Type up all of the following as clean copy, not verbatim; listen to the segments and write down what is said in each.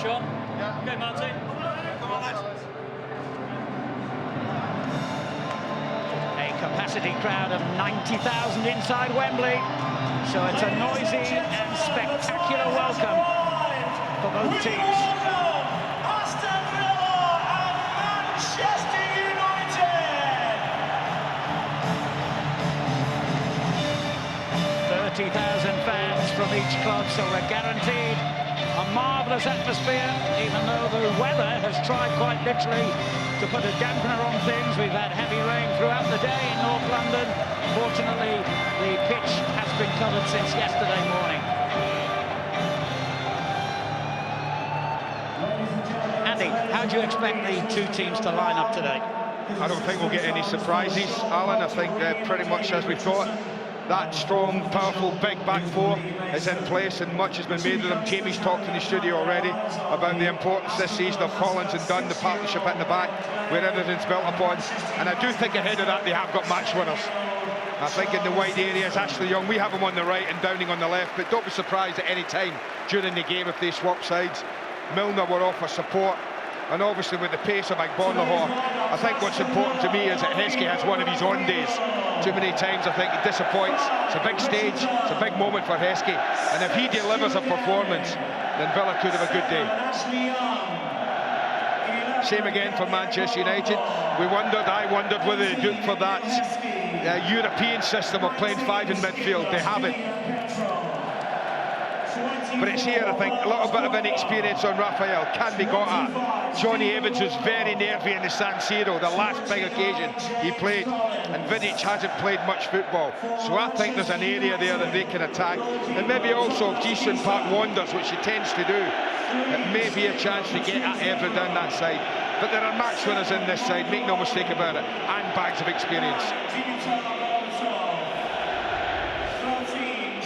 Sean? Yeah. Okay, Martin. Come on, lads. A capacity crowd of 90,000 inside Wembley. So it's a noisy and spectacular welcome for both teams. Aston and Manchester United! 30,000 fans from each club, so we're guaranteed a marvellous atmosphere, even though the weather has tried quite literally to put a dampener on things. We've had heavy rain throughout the day in North London. Fortunately, the pitch has been covered since yesterday morning. Andy, how do you expect the two teams to line up today? I don't think we'll get any surprises, Alan. I think pretty much as we thought. That strong, powerful, big back four is in place, and much has been made of them. Jamie's talked in the studio already about the importance this season of Collins and Dunn, the partnership at the back, where everything's built upon. And I do think ahead of that they have got match winners. I think in the wide areas, Ashley Young, we have him on the right and Downing on the left, but don't be surprised at any time during the game if they swap sides. Milner will offer support, and obviously with the pace of Agbonlahor, I think what's important to me is that Heskey has one of his on days. Too many times I think he disappoints. It's a big stage, it's a big moment for Heskey, and if he delivers a performance, then Villa could have a good day. Same again for Manchester United. I wondered whether they'd do for that European system of playing five in midfield. They haven't. But it's here, I think, a little bit of inexperience on Raphael can be got at. Johnny Evans was very nervy in the San Siro, the last big occasion he played, and Vidic hasn't played much football. So I think there's an area there that they can attack. And maybe also if Jason Park wanders, which he tends to do, it may be a chance to get at Evra down that side. But there are match winners in this side, make no mistake about it, and bags of experience.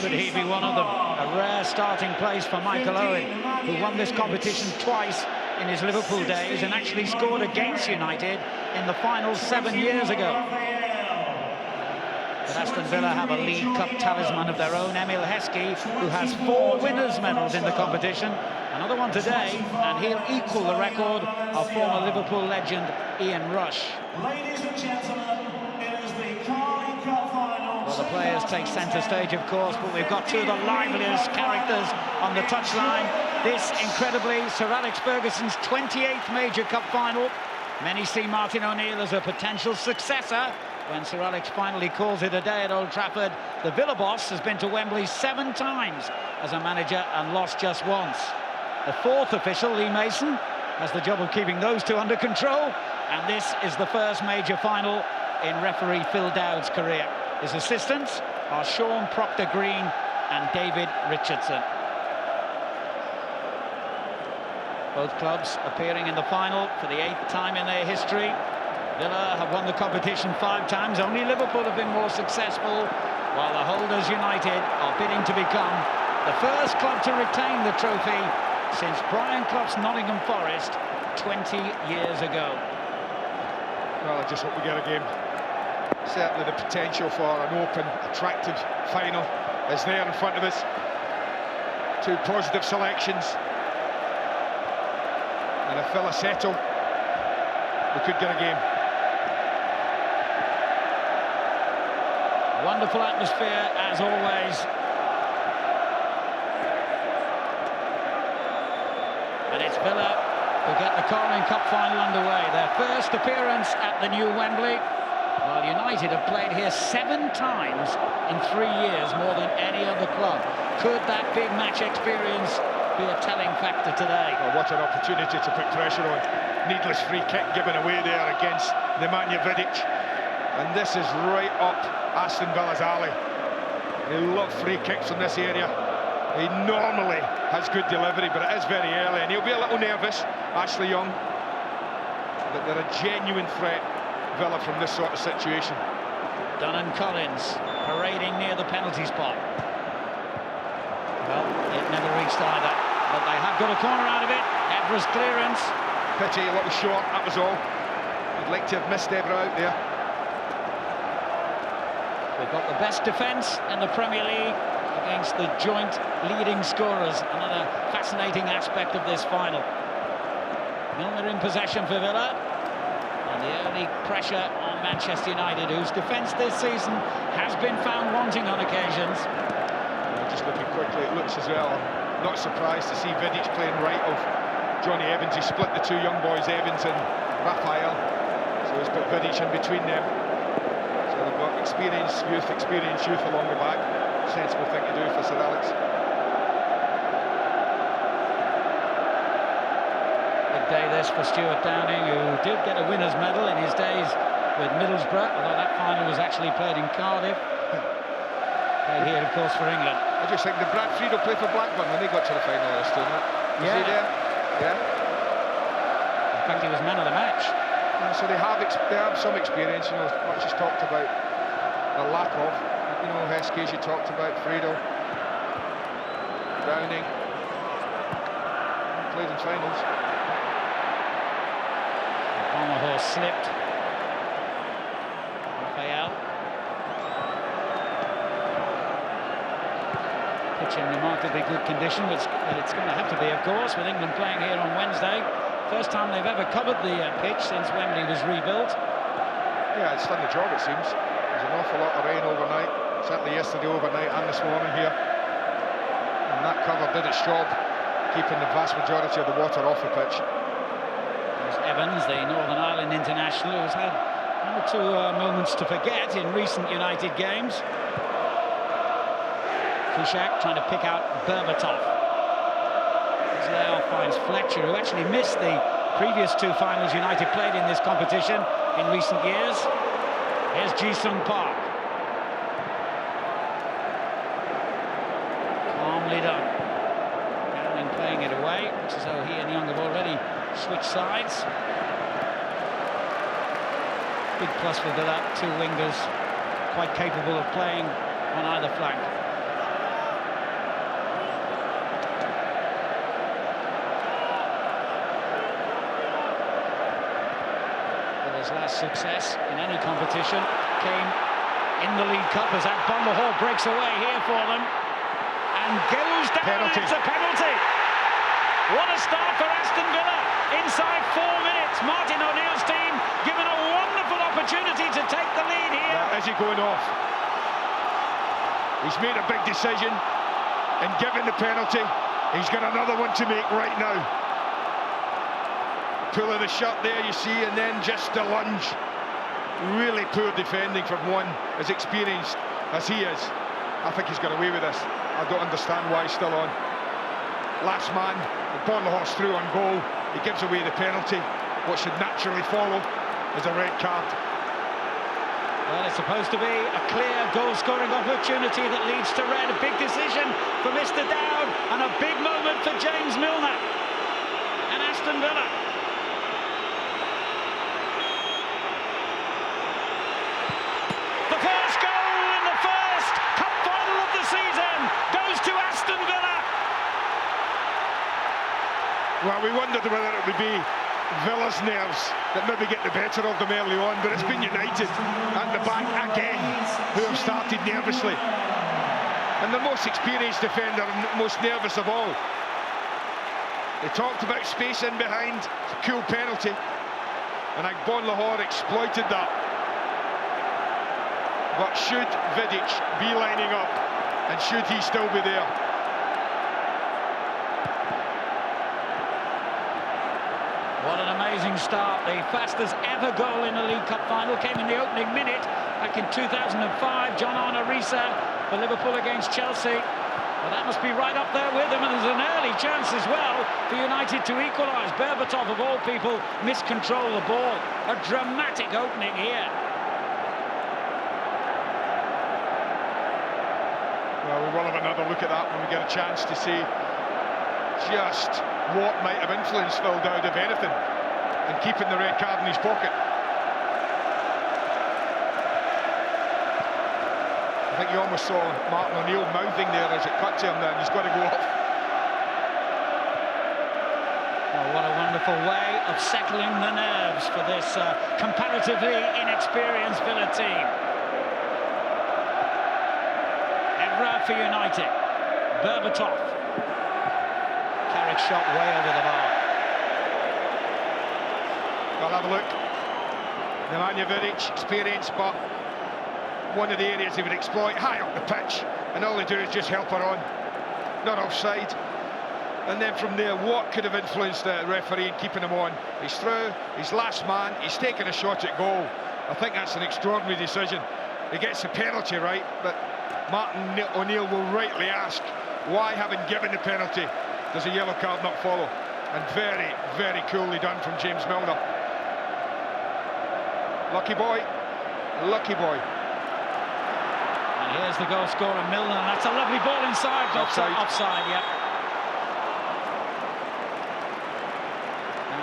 Could he be one of them? A rare starting place for Michael Owen, who won this competition twice in his Liverpool days and actually scored against United in the final 7 years ago. But Aston Villa have a League Cup talisman of their own, Emil Heskey, who has 4 winners' medals in the competition. Another one today, and he'll equal the record of former Liverpool legend Ian Rush. Ladies and gentlemen, it is the Carling Cup final. Well, the players take centre stage, of course, but we've got two of the liveliest characters on the touchline. This, incredibly, Sir Alex Ferguson's 28th major cup final. Many see Martin O'Neill as a potential successor. When Sir Alex finally calls it a day at Old Trafford, the Villa boss has been to Wembley 7 times as a manager and lost just once. The 4th official, Lee Mason, has the job of keeping those two under control, and this is the first major final in referee Phil Dowd's career. His assistants are Sean Proctor-Green and David Richardson. Both clubs appearing in the final for the 8th time in their history. Villa have won the competition 5 times. Only Liverpool have been more successful, while the holders United are bidding to become the first club to retain the trophy since Brian Clough's Nottingham Forest 20 years ago. Well, I just hope we get a game. Certainly the potential for an open, attractive final is there in front of us. 2 positive selections. And if Villa settle, we could get a game. Wonderful atmosphere, as always. And it's Villa who get the Carling Cup final underway. Their first appearance at the new Wembley. Well, United have played here 7 times in 3 years, more than any other club. Could that big match experience be a telling factor today? Well, what an opportunity to put pressure on. Needless free kick given away there against Nemanja Vidic. And this is right up Aston Villa's alley. They love free kicks from this area. He normally has good delivery, but it is very early, and he'll be a little nervous, Ashley Young. But they're a genuine threat, Villa, from this sort of situation. Dunn and Collins parading near the penalty spot. Well, it never reached either, but they have got a corner out of it. Evra's clearance. Pity, a little short, that was all. I'd like to have missed Evra out there. We've got the best defence in the Premier League, against the joint leading scorers. Another fascinating aspect of this final. Milner in possession for Villa. And the early pressure on Manchester United, whose defence this season has been found wanting on occasions. Just looking quickly, it looks as well. I'm not surprised to see Vidic playing right of Johnny Evans. He split the two young boys, Evans and Raphael. So he's put Vidic in between them. So they've got experienced youth along the back. Sensible thing to do for Sir Alex. Big day this for Stuart Downing, who did get a winner's medal in his days with Middlesbrough, although that final was actually played in Cardiff. Played here, of course, for England. I just think, did Brad Friedel play for Blackburn when they got to the final of this tournament? Was he there? Yeah. In fact, he was man of the match. Yeah, so they have some experience, you know, much is talked about the lack of. You know, Heskey, as you talked about, Friedel, Downing, played in finals. On the horse slipped. Raphael. Pitch in remarkably good condition, but it's going to have to be, of course, with England playing here on Wednesday. First time they've ever covered the pitch since Wembley was rebuilt. Yeah, it's done the job, it seems. There's an awful lot of rain overnight, certainly yesterday overnight and this morning here. And that cover did its job, keeping the vast majority of the water off the pitch. There's Evans, the Northern Ireland international, who's had one or two moments to forget in recent United games. Kushak trying to pick out Berbatov. Israel finds Fletcher, who actually missed the previous two finals United played in this competition in recent years. Here's Ji-sung Park. Calmly done. Downing playing it away. Looks as though he and Young have already switched sides. Big plus for Villa, two wingers quite capable of playing on either flank. Villa's last success in any competition came in the League Cup as that Bond Hall breaks away here for them and goes down. Penalty. It's a penalty. What a start for Aston Villa. Inside 4 minutes, Martin O'Neill's team given a wonderful opportunity to take the lead here. Now, is he going off? He's made a big decision and given the penalty. He's got another one to make right now. Pull of the shirt there, you see, and then just a lunge. Really poor defending from one as experienced as he is. I think he's got away with this. I don't understand why he's still on. Last man, upon the horse through on goal. He gives away the penalty. What should naturally follow is a red card. Well, it's supposed to be a clear goal-scoring opportunity that leads to red. A big decision for Mr. Dowd and a big moment for James Milner and Aston Villa. The first goal in the first cup final of the season goes to Aston Villa. Well, we wondered whether it would be Villa's nerves that maybe get the better of them early on, but it's been United and the back again who have started nervously. And the most experienced defender and most nervous of all. They talked about space in behind, it's a cool penalty, and Agbon Lahore exploited that. But should Vidic be lining up, and should he still be there? What an amazing start. The fastest ever goal in a League Cup final came in the opening minute back in 2005. John Arne Riise for Liverpool against Chelsea. Well, that must be right up there with them, and there's an early chance as well for United to equalise. Berbatov, of all people, miscontrol the ball. A dramatic opening here. Well, we will have another look at that when we get a chance to see just what might have influenced Phil Dowd, if anything, in keeping the red card in his pocket. I think you almost saw Martin O'Neill mouthing there as it cut to him then. He's got to go off. Well, what a wonderful way of settling the nerves for this comparatively inexperienced Villa team. Evra for United. Berbatov. Carrick shot way over the bar. Well, have a look. Nemanja Vidic, experience, but one of the areas he would exploit, high up the pitch, and all they do is just help her on. Not offside. And then from there, what could have influenced the referee in keeping him on? He's through, he's last man, he's taken a shot at goal. I think that's an extraordinary decision. He gets the penalty right, but Martin O'Neill will rightly ask, why, having given the penalty, does a yellow card not follow? And very, very coolly done from James Milner. Lucky boy, lucky boy. And here's the goal scorer, Milner, and that's a lovely ball inside. Offside. Offside, yeah.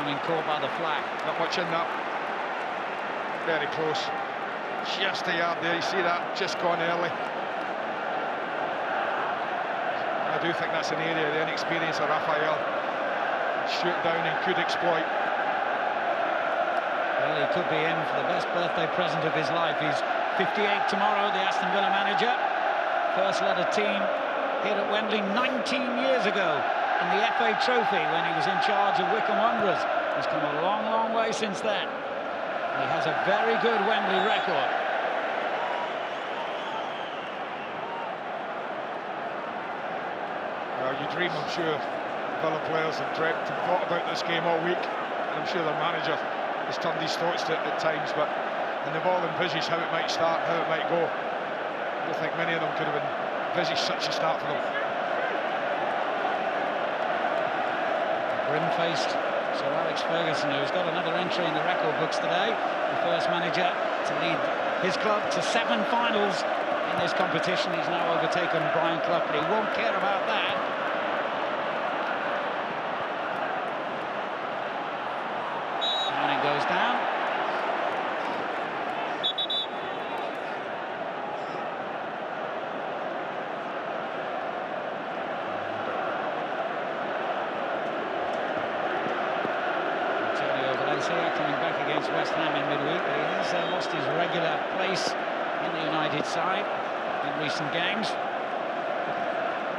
Being caught by the flag. Not much in that. Very close. Just a yard there, you see that, just gone early. I do think that's an area the inexperience of Raphael shoot down and could exploit. Well, he could be in for the best birthday present of his life. He's 58 tomorrow, the Aston Villa manager. First led a team here at Wembley 19 years ago in the FA Trophy when he was in charge of Wycombe Wanderers. He's come a long, long way since then. He has a very good Wembley record. Well, you dream, I'm sure, Villa players have dreamt and thought about this game all week, and I'm sure their manager has turned his thoughts to it at times, but and they've all envisaged how it might start, how it might go. I don't think many of them could have envisaged such a start for them. Grim-faced Sir Alex Ferguson, who's got another entry in the record books today, the first manager to lead his club to 7 finals in this competition. He's now overtaken Brian Clough, but he won't care about that. And it goes down. Coming back against West Ham in midweek, but he has lost his regular place in the United side in recent games.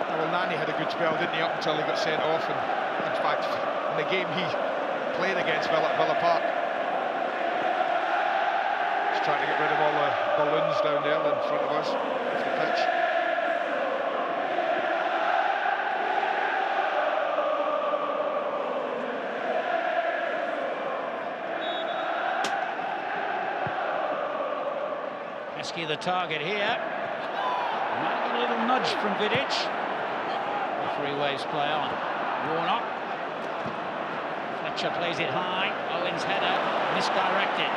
Well, Nani had a good spell, didn't he, up until he got sent off, and in fact, in the game he played against Villa at Villa Park, he's trying to get rid of all the balloons down there in front of us off the pitch. The target here. Might get a little nudge from Vidic. Referee waves play on. Warnock. Fletcher plays it high. Owen's header misdirected.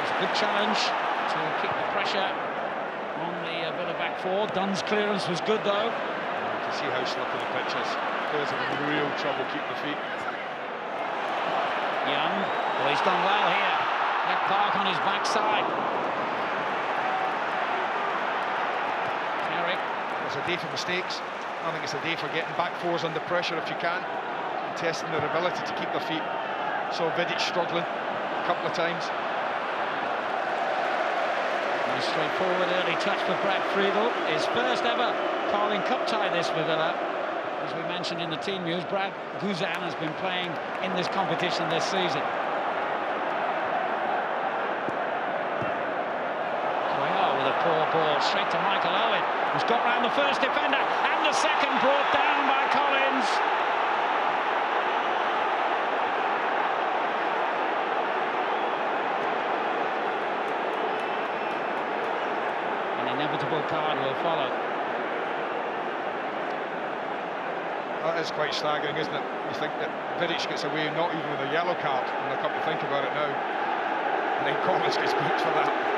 It's a good challenge to keep the pressure on the Villa back four. Dunn's clearance was good though. You can see how slippery the pitch is. Players are in real trouble keeping the feet. Young. Oh, he's done well here. Left Park on his backside. It's a day for mistakes. I think it's a day for getting back fours under pressure if you can, and testing their ability to keep their feet. So Vidic struggling a couple of times. Nice straightforward early touch for Brad Friedel. His first ever Carling Cup tie this for Villa. As we mentioned in the team news, Brad Guzan has been playing in this competition this season. With a poor ball straight to Michael Owen, who's got round the first defender, and the second brought down by Collins. An inevitable card will follow. That is quite staggering, isn't it? You think that Vidic gets away not even with a yellow card, and I come to think about it now, and then Collins gets booked for that.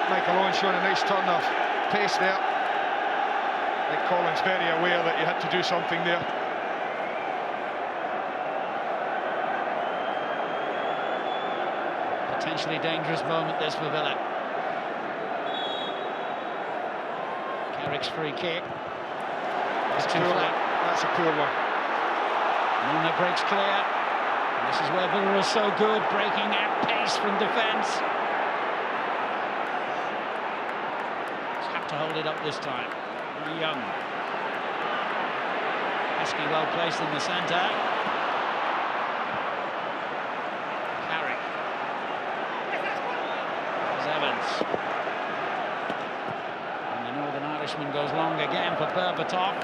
Michael Owen showing a nice turn of pace there. I think Collins very aware that he had to do something there. Potentially dangerous moment this for Villa. Carrick's free kick. It's too flat. That's a poor one. Milner breaks clear. And this is where Villa is so good, breaking at pace from defence. to hold it up this time. Young. Heskey well placed in the centre. Carrick. There's Evans. And the Northern Irishman goes long again for Berbatov.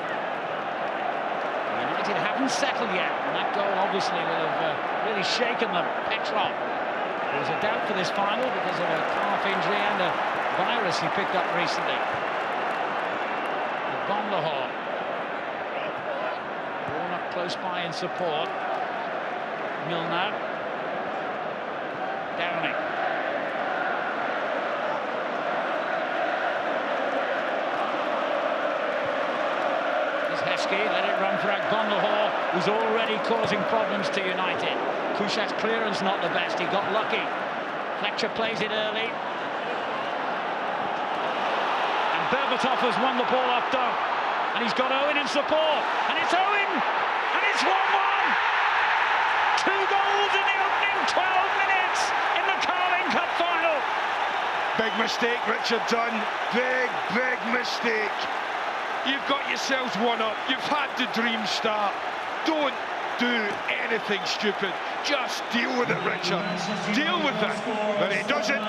United haven't settled yet, and that goal obviously will have really shaken them. Petrov. There was a doubt for this final because of a calf injury and a virus he picked up recently. Bonlahor. Warnock close by in support. Milner. Downing. There's Heskey, let it run for Bonlahor, who's already causing problems to United. Kushak's clearance not the best, he got lucky. Fletcher plays it early. And Berbatov has won the ball off Doug. And he's got Owen in support. And it's Owen! And it's 1-1! 2 goals in the opening 12 minutes in the Carling Cup final. Big mistake, Richard Dunn. Big mistake. You've got yourselves one up. You've had the dream start. Don't do anything stupid. Just deal with it, Richard. Deal with it. But he doesn't.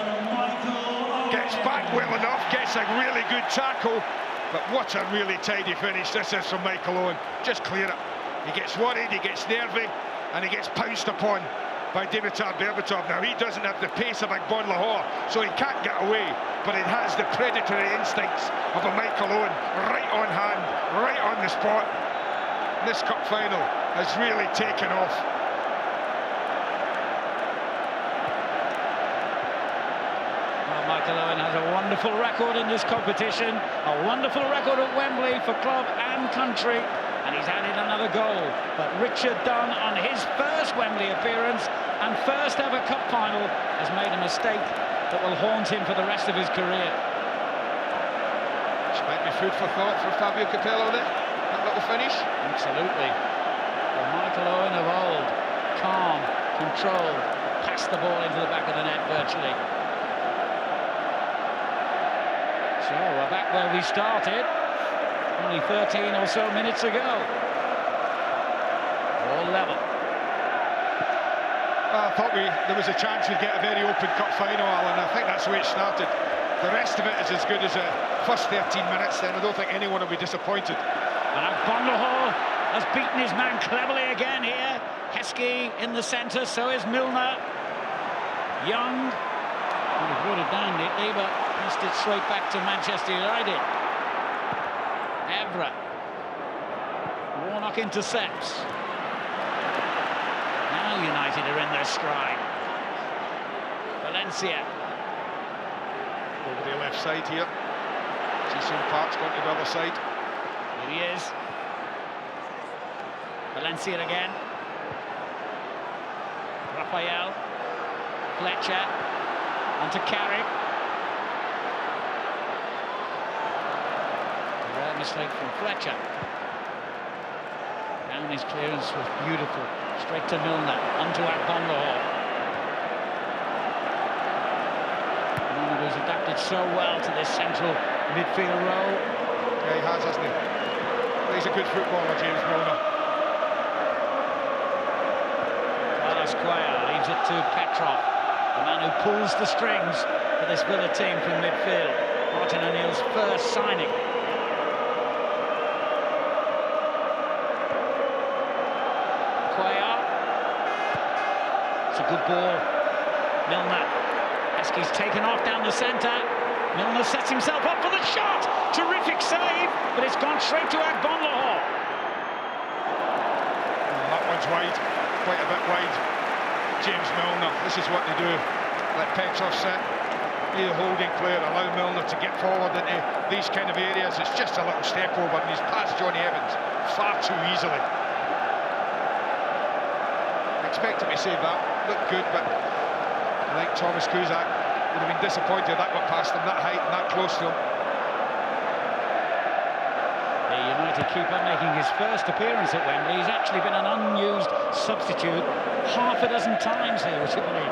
Gets back well enough, gets a really good tackle. But what a really tidy finish this is from Michael Owen. Just clear it. He gets worried, he gets nervy, and he gets pounced upon by Dimitar Berbatov. Now, he doesn't have the pace of Bonlahor, so he can't get away, but he has the predatory instincts of a Michael Owen right on hand, right on the spot. This cup final has really taken off. Well, Michael Owen has a wonderful record in this competition, a wonderful record at Wembley for club and country, and he's added another goal. But Richard Dunn, on his first Wembley appearance and first ever cup final, has made a mistake that will haunt him for the rest of his career. Which might be food for thought for Fabio Capello there, that little finish. Absolutely. The Michael Owen of old, calm, controlled, passed the ball into the back of the net virtually. So we're back where we started, only 13 or so minutes ago. All level. Well, I thought there was a chance we'd get a very open cup final, Alan. I think that's the way it started. The rest of it is as good as the first 13 minutes, then I don't think anyone will be disappointed. And Bonlahor has beaten his man cleverly again here. Heskey in the centre, so is Milner. Young, well, he brought it down neatly, but passed it straight back to Manchester United. Evra. Warnock intercepts. Now United are in their stride. Valencia. Over the left side here. Jason Park's going to the other side. Here he is. Valencia again. Raphael. Fletcher. Onto Carrick. Rare mistake from Fletcher. Down his clearance was beautiful. Straight to Milner. Onto Bonlahor. Milner has adapted so well to this central midfield role. Yeah, he has, hasn't he? He's a good footballer, James Milner. Square leaves it to Petrov, the man who pulls the strings for this Villa team from midfield. Martin O'Neill's first signing. Cuellar. It's a good ball. Milner. Heskey's taken off down the centre. Milner sets himself up for the shot. Terrific save, but it's gone straight to Bonlahor. That one's wide, quite a bit wide. James Milner, this is what they do. Let Petrov sit, be the holding player, allow Milner to get forward into these kind of areas. It's just a little step over and he's past Johnny Evans far too easily. Expect him to save that, looked good, but I think Thomas Kuzak would have been disappointed that got past him, that height and that close to him. The United keeper making his first appearance at Wembley. He's actually been an unused substitute half a dozen times here, would you believe?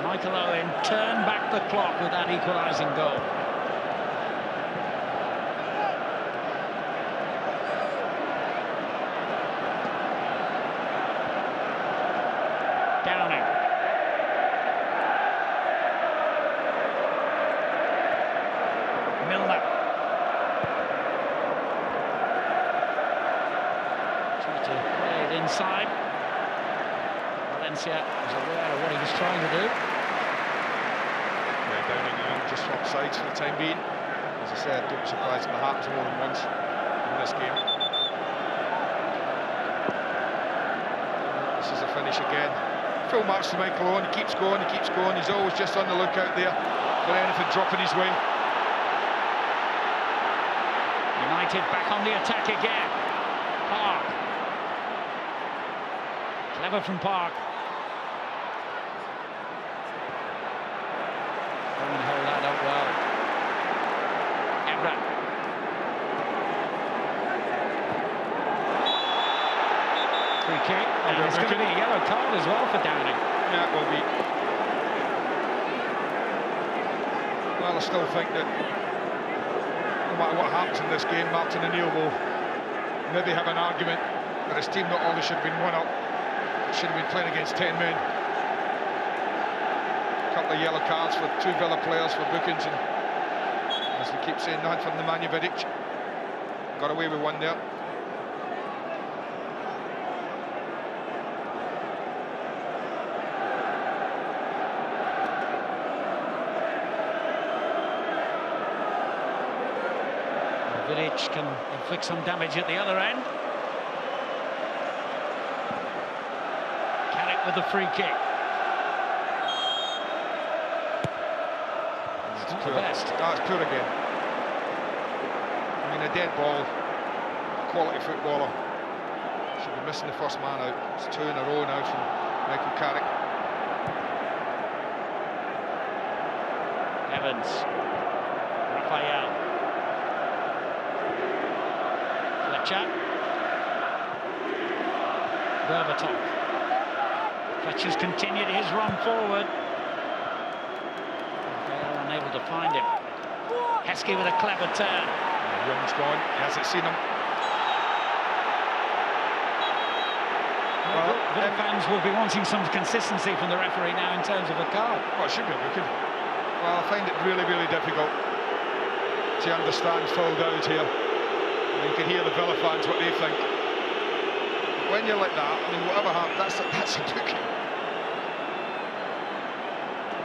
Michael Owen turned back the clock with that equalising goal. Downing. Milner. Trying to play it inside. Valencia was aware of what he was trying to do. Yeah, Downing just swap sides for the time being. As I said, don't be surprised if it happens more than once in this game. This is a finish again. Full marks to Michael Owen. He keeps going, he keeps going. He's always just on the lookout there for anything dropping his way. United back on the attack again. Park. Clever from Park. Don't hold that up well. Evra. Free kick. And it's going to be a yellow card as well for Downing. Yeah, it will be. Well, I still think that no matter what happens in this game, Martin O'Neill will maybe have an argument that his team not only should have been 1-up, should have been playing against 10 men. A couple of yellow cards for 2 Villa players for bookings, and as we keep saying, nothing from the Manjevic. Got away with one there. Village can inflict some damage at the other end. Carrick with the free kick. It's not the best. That's poor again. I mean, a dead ball, quality footballer. Should be missing the first man out. It's 2 in a row now from Michael Carrick. Evans. Raphael. Fletcher. Berbatov. Fletcher's continued his run forward. They are unable to find him. Heskey with a clever turn. Young's gone. He hasn't seen him. Well, Villa fans will be wanting some consistency from the referee now in terms of a card. Well, it should be a booking. Well, I find it really, really difficult to understand full doubt here. You can hear the Villa fans what they think. But when you're like that, I mean, whatever happens, that's a booking.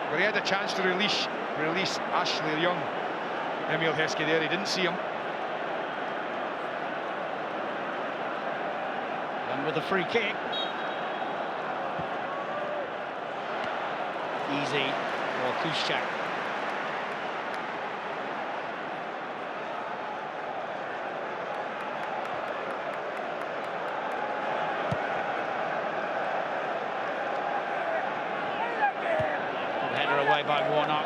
But he had a chance to release Ashley Young. Emil Heskey there, he didn't see him. And with the free kick. Easy for Kuszczak. Away by Warnock.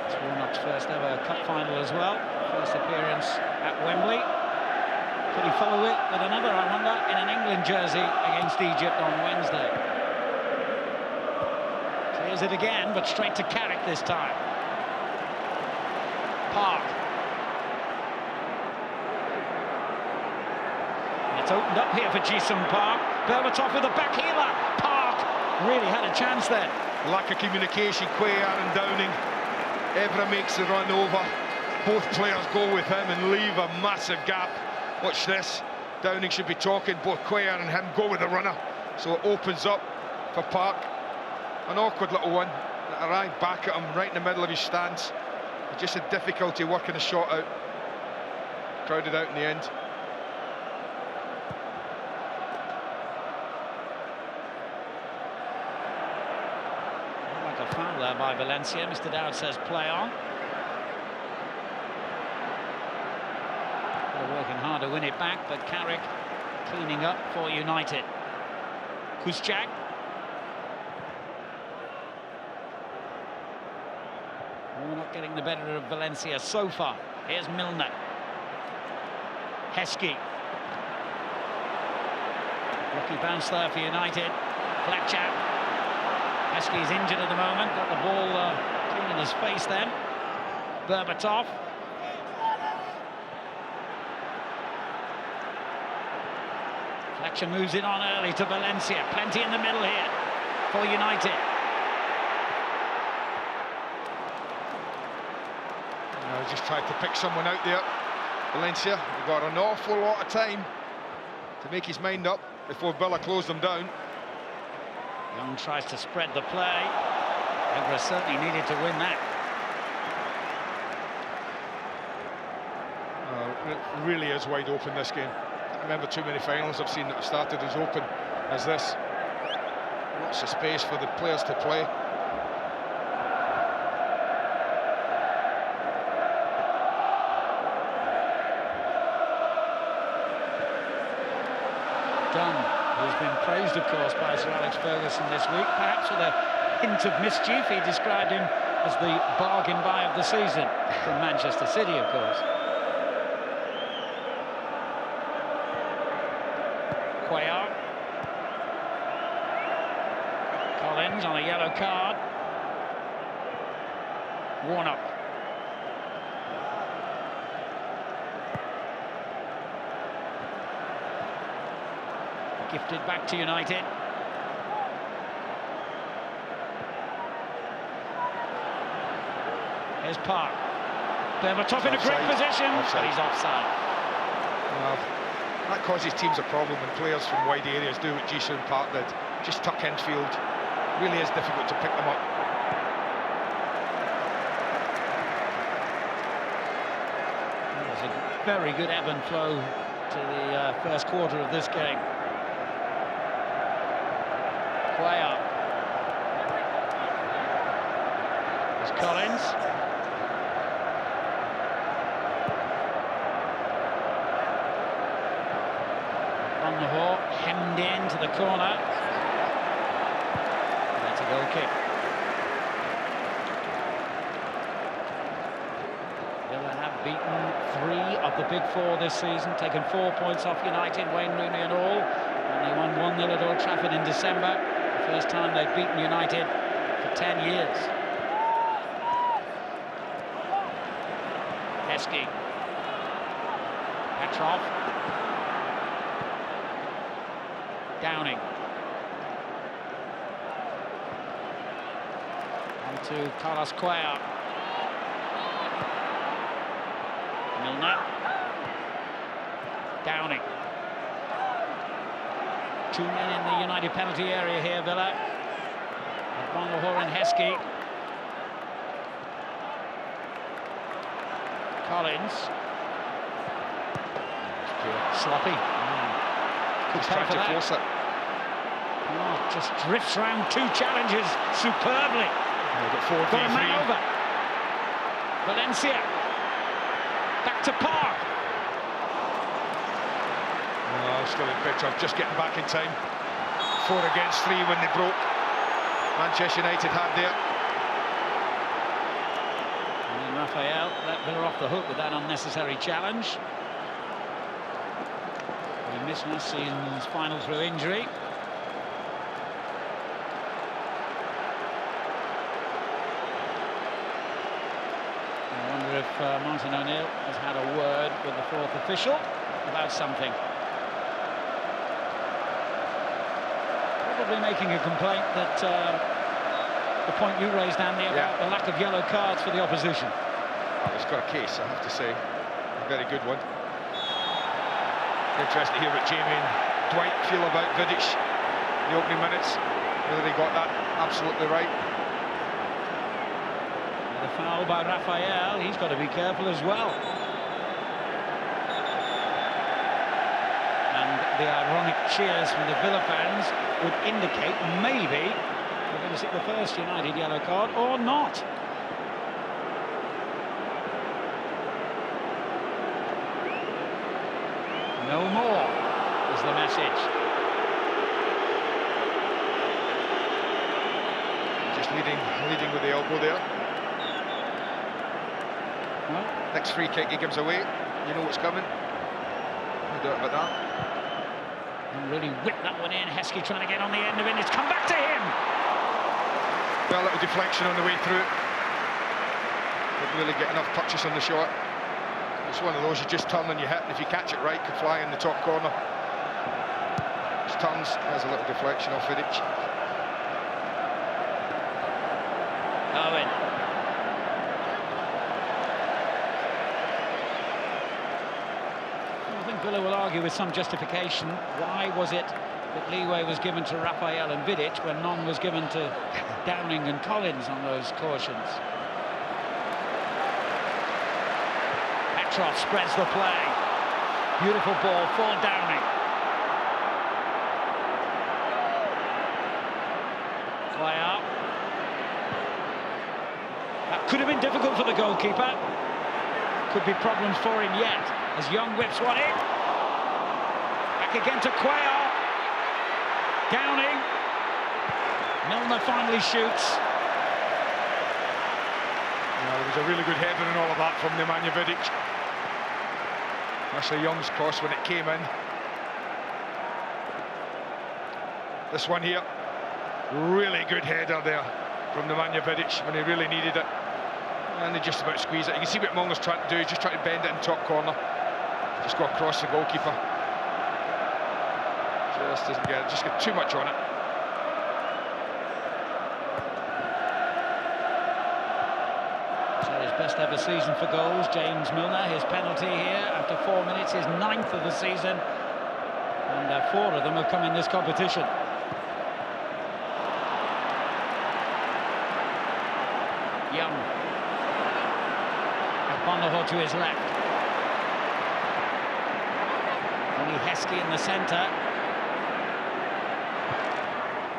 It's Warnock's first ever cup final as well. First appearance at Wembley. Could he follow it with another, I wonder, in an England jersey against Egypt on Wednesday? Clears it again, but straight to Carrick this time. Park. And it's opened up here for Ji-sung Park. Berbatov with a back heeler. Park really had a chance there. Lack of communication, Cuellar and Downing. Evra makes the run over. Both players go with him and leave a massive gap. Watch this. Downing should be talking. Both Cuellar and him go with the runner. So it opens up for Park. An awkward little one that arrived back at him right in the middle of his stance. Just a difficulty working a shot out. Crowded out in the end. A foul there by Valencia. Mr. Dowd says play on. They're working hard to win it back, but Carrick cleaning up for United. Kuszczak. We're not getting the better of Valencia so far. Here's Milner. Heskey. Lucky bounce there for United. Fletcher. Heskey's injured at the moment, got the ball clean in his face then. Berbatov. Fletcher moves it on early to Valencia. Plenty in the middle here for United. Just tried to pick someone out there. Valencia, he got an awful lot of time to make his mind up before Villa closed them down. Young tries to spread the play. Ibra certainly needed to win that. It really is wide open, this game. I remember too many finals I've seen that have started as open as this. Lots of space for the players to play. Dunn, who's been praised, of course, by Sir Alex Ferguson this week, perhaps with a hint of mischief. He described him as the bargain buy of the season from Manchester City, of course. Cuellar. Collins on a yellow card. Warnock. Gifted back to United. Here's Park. Berbatov in a great position, but he's offside. Well, that causes teams a problem when players from wide areas do what Ji-sung Park did. Just tuck infield. Really is difficult to pick them up. There's a very good ebb and flow to the first quarter of this game. Cuellar. There's Collins. On the hawk, hemmed in to the corner. That's a goal kick. Villa have beaten 3 of the big 4 this season, taken 4 points off United, Wayne Rooney and all. And they won 1-0 at Old Trafford in December. The first time they've beaten United for 10 years. Heskey. Petrov. Downing. On to Carlos Cuellar. Milner. Downing. 2 men in the United penalty area here, Villa. Bongohor and Heskey. Collins. Sloppy. Could pay for that. Oh, just drifts round 2 challenges superbly. Got a man over. Valencia. Back to Park. Oh, still in Petrov, just getting back in time. 4 against 3 when they broke. Manchester United had there. And Raphael let Villa off the hook with that unnecessary challenge. We missed Nassini's final through injury. I wonder if Martin O'Neill has had a word with the 4th official about something. Probably making a complaint that the point you raised, Andy, about the lack of yellow cards for the opposition. Well, he's got a case, I have to say. A very good one. Interesting to hear what Jamie and Dwight feel about Vidic in the opening minutes. Whether they got that absolutely right. The foul by Raphael, he's got to be careful as well. And the ironic cheers from the Villa fans would indicate maybe we're going to see the first United yellow card or not. No more is the message. Just leading with the elbow there. Well, next free kick he gives away. You know what's coming. No doubt about that. And really whipped that one in. Heskey trying to get on the end of it. It's come back to him. Well, a little deflection on the way through. Didn't really get enough touches on the shot. It's one of those you just turn and you hit, and if you catch it right, could fly in the top corner. Just turns, there's a little deflection off Vidic. Owen. I think Villa will argue with some justification. Why was it that leeway was given to Raphael and Vidic when none was given to Downing and Collins on those cautions? Petrov spreads the play. Beautiful ball for Downing. Cuellar. That could have been difficult for the goalkeeper. Could be problems for him yet, as Young whips one in. Back again to Cuellar. Downing. Milner finally shoots. There was a really good header and all of that from Nemanja Vidic. Ashley Young's cross when it came in. This one here, really good header there from Nemanja Vidic when he really needed it. And they just about squeeze it. You can see what Milner's trying to do, he's just trying to bend it in top corner. Just go across the goalkeeper. Just doesn't get it, just get too much on it. So his best ever season for goals, James Milner. His penalty here after 4 minutes, his 9th of the season. And 4 of them have come in this competition. Young. Bonaho to his left. Only Heskey in the centre.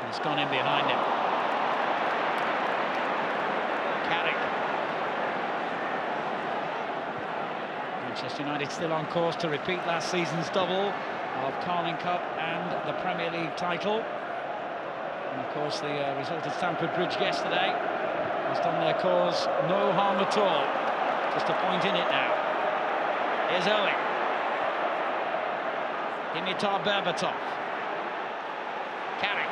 It's gone in behind him. Carrick. Manchester United still on course to repeat last season's double of Carling Cup and the Premier League title. And of course the result at Stamford Bridge yesterday has done their cause no harm at all. Just a point in it now. Here's Owen. Dimitar Berbatov. Carrick.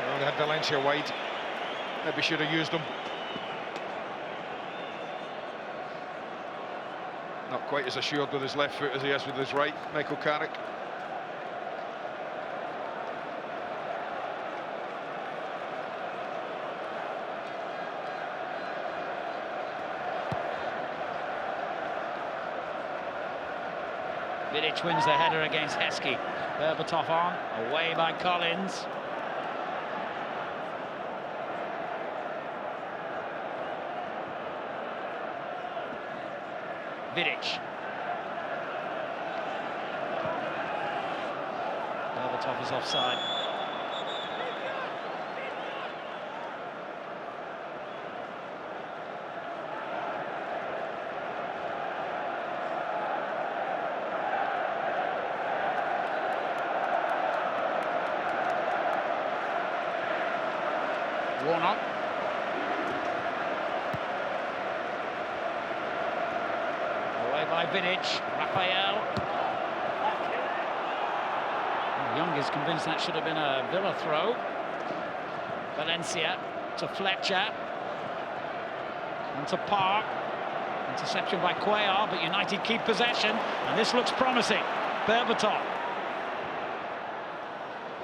Well, they had Valencia wide. Maybe should have used them. Not quite as assured with his left foot as he is with his right, Michael Carrick. Vidic wins the header against Heskey. Berbatov on, away by Collins. Vidic. Berbatov is offside. Warnock. Away by Vidic. Raphael. Young is convinced that should have been a Villa throw. Valencia to Fletcher. And to Park. Interception by Cuellar, but United keep possession. And this looks promising. Berbatov.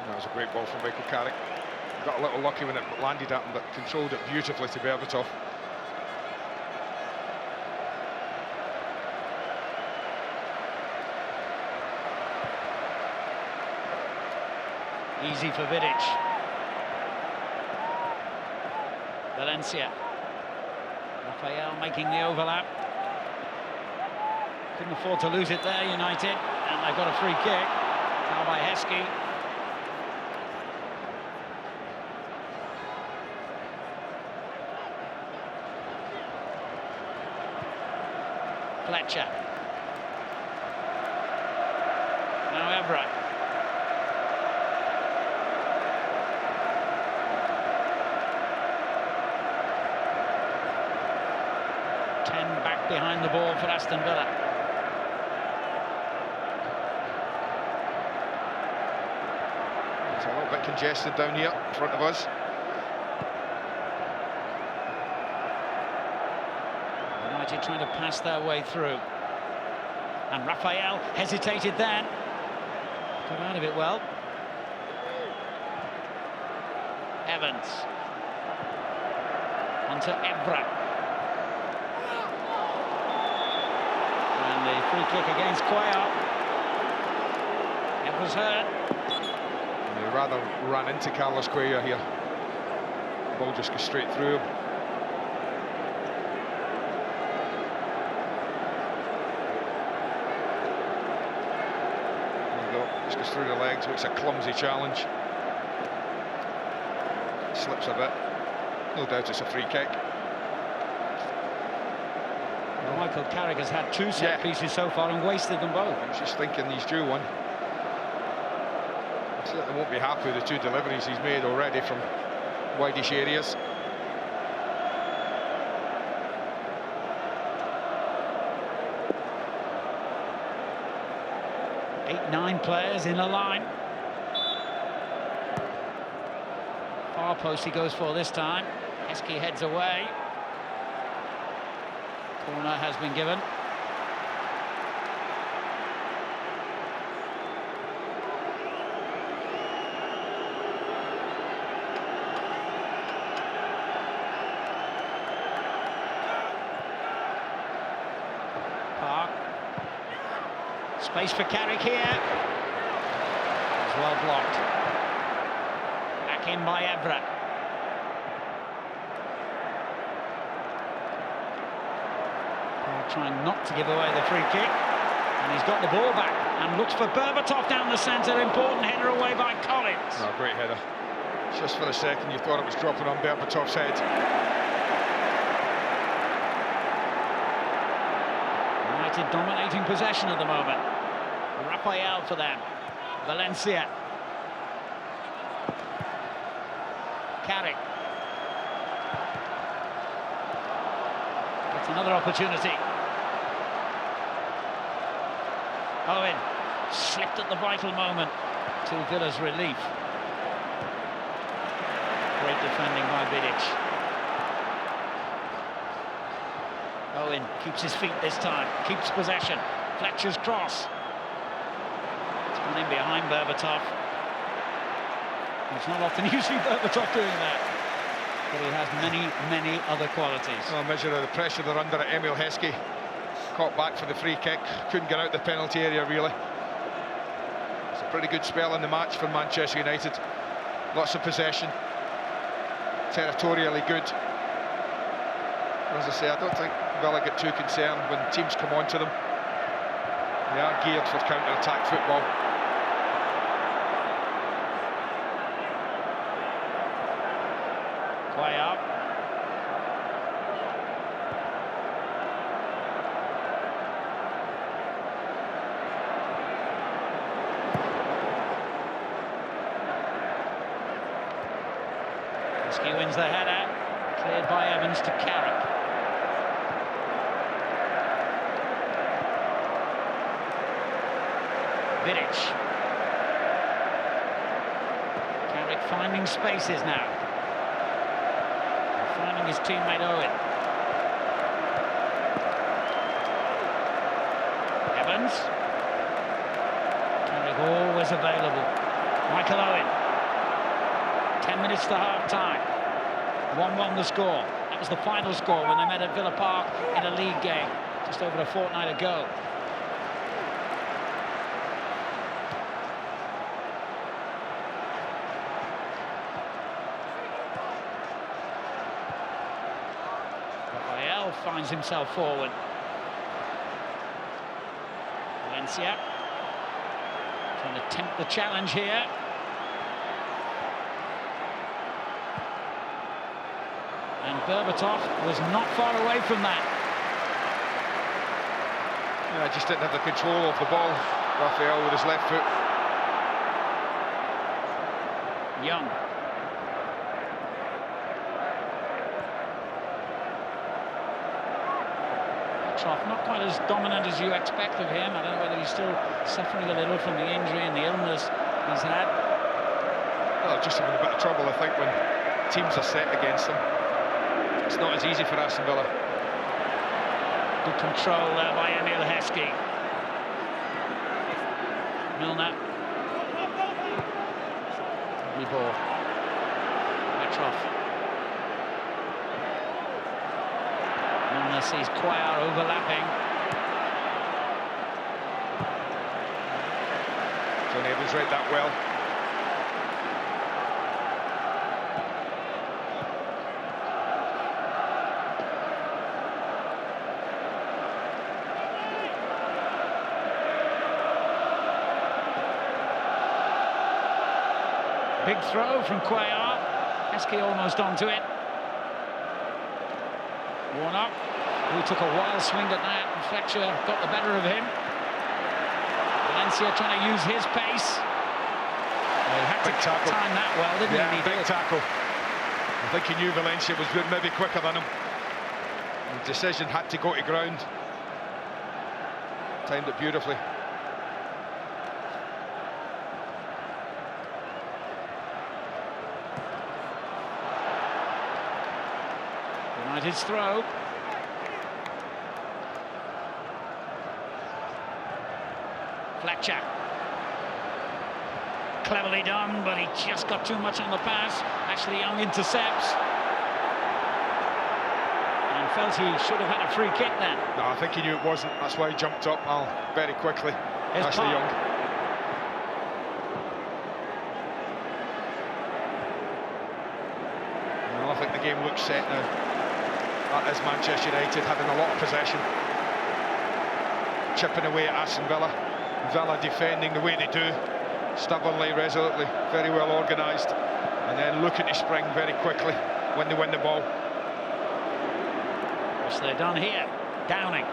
That was a great ball from Michael Carrick. Got a little lucky when it landed at him, but controlled it beautifully to Berbatov. Easy for Vidic. Valencia. Raphael making the overlap. Couldn't afford to lose it there, United. And they've got a free kick. Now by Heskey. Fletcher. Now Evra. Back behind the ball for Aston Villa. It's a little bit congested down here in front of us. United trying to pass their way through. And Raphael hesitated then. Got out of it well. Evans. Onto Evra. And the free kick against Cuellar. Evra's hurt. He rather ran into Carlos Cuellar here. The ball just goes straight through him. There you go, just goes through the legs. It's a clumsy challenge. Slips a bit. No doubt it's a free kick. Well, Michael Carrick has had 2 set pieces so far and wasted them both. I was just thinking he's due one. I certainly won't be happy with the 2 deliveries he's made already from wideish areas. Eight, 9 players in a line. Far post he goes for this time. Heskey heads away. Corner has been given. Park. Space for Carrick here. It's well blocked. Back in by Evra. Trying not to give away the free kick, and he's got the ball back and looks for Berbatov down the centre. Important header away by Collins. Oh, great header. Just for a second you thought it was dropping on Berbatov's head. United dominating possession at the moment. Raphael for them. Valencia. Carrick. It's another opportunity. Owen slipped at the vital moment to Villa's relief. Great defending by Vidic. Owen keeps his feet this time, keeps possession. Fletcher's cross. It's gone in behind Berbatov. It's not often you see Berbatov doing that, but he has many other qualities. Well, measure of the pressure they're under at Emil Heskey. Caught back for the free kick, couldn't get out the penalty area really. It's a pretty good spell in the match for Manchester United. Lots of possession, territorially good. As I say, I don't think Villa get too concerned when teams come on to them. They are geared for counter-attack football. Cuellar. Heskey wins the header, cleared by Evans to Carrick. Vidic. Carrick finding spaces now. And finding his teammate Owen. Evans. Carrick always available. Michael Owen. 10 minutes to half-time. 1-1 the score. That was the final score when they met at Villa Park in a league game just over a fortnight ago. Raphael finds himself forward. Valencia trying to tempt the challenge here. And Berbatov was not far away from that. Yeah, just didn't have the control of the ball. Raphael with his left foot. Young. Petrov, not quite as dominant as you expect of him. I don't know whether he's still suffering a little from the injury and the illness he's had. Well, just having a bit of trouble, I think, when teams are set against them. It's not as easy for Aston Villa. Good control there by Emil Heskey. Milner. Lovely ball. Petrov. Milner sees Cuellar overlapping. John Evans read that well. Big throw from Cuellar. Heskey almost onto it. Warnock, who took a wild swing at that, and Fletcher got the better of him. Valencia trying to use his pace. Well, he had to time that well, didn't he? Yeah, big tackle. I think he knew Valencia was maybe quicker than him. The decision had to go to ground. Timed it beautifully. United's throw. Fletcher. Cleverly done, but he just got too much on the pass. Ashley Young intercepts. And felt he should have had a free kick then. No, I think he knew it wasn't. That's why he jumped up very quickly. Here's Ashley Park. Young. Well, I think the game looks set now. That is Manchester United having a lot of possession. Chipping away at Aston Villa. Villa defending the way they do. Stubbornly, resolutely, very well organised. And then looking to spring very quickly when they win the ball. What's they done here? Downing.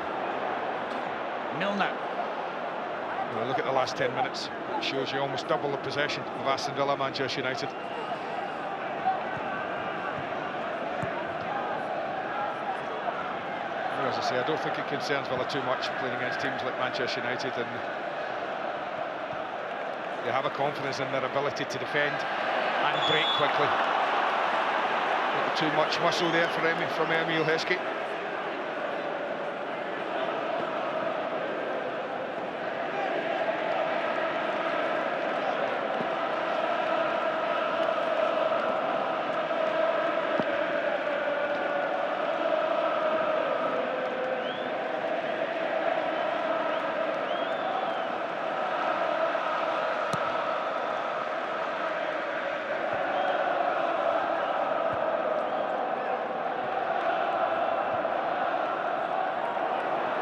Milner. Well, look at the last 10 minutes. It shows you almost double the possession of Aston Villa, Manchester United. As I say, I don't think it concerns Villa too much playing against teams like Manchester United, and they have a confidence in their ability to defend and break quickly. Not too much muscle there from Emil Heskey.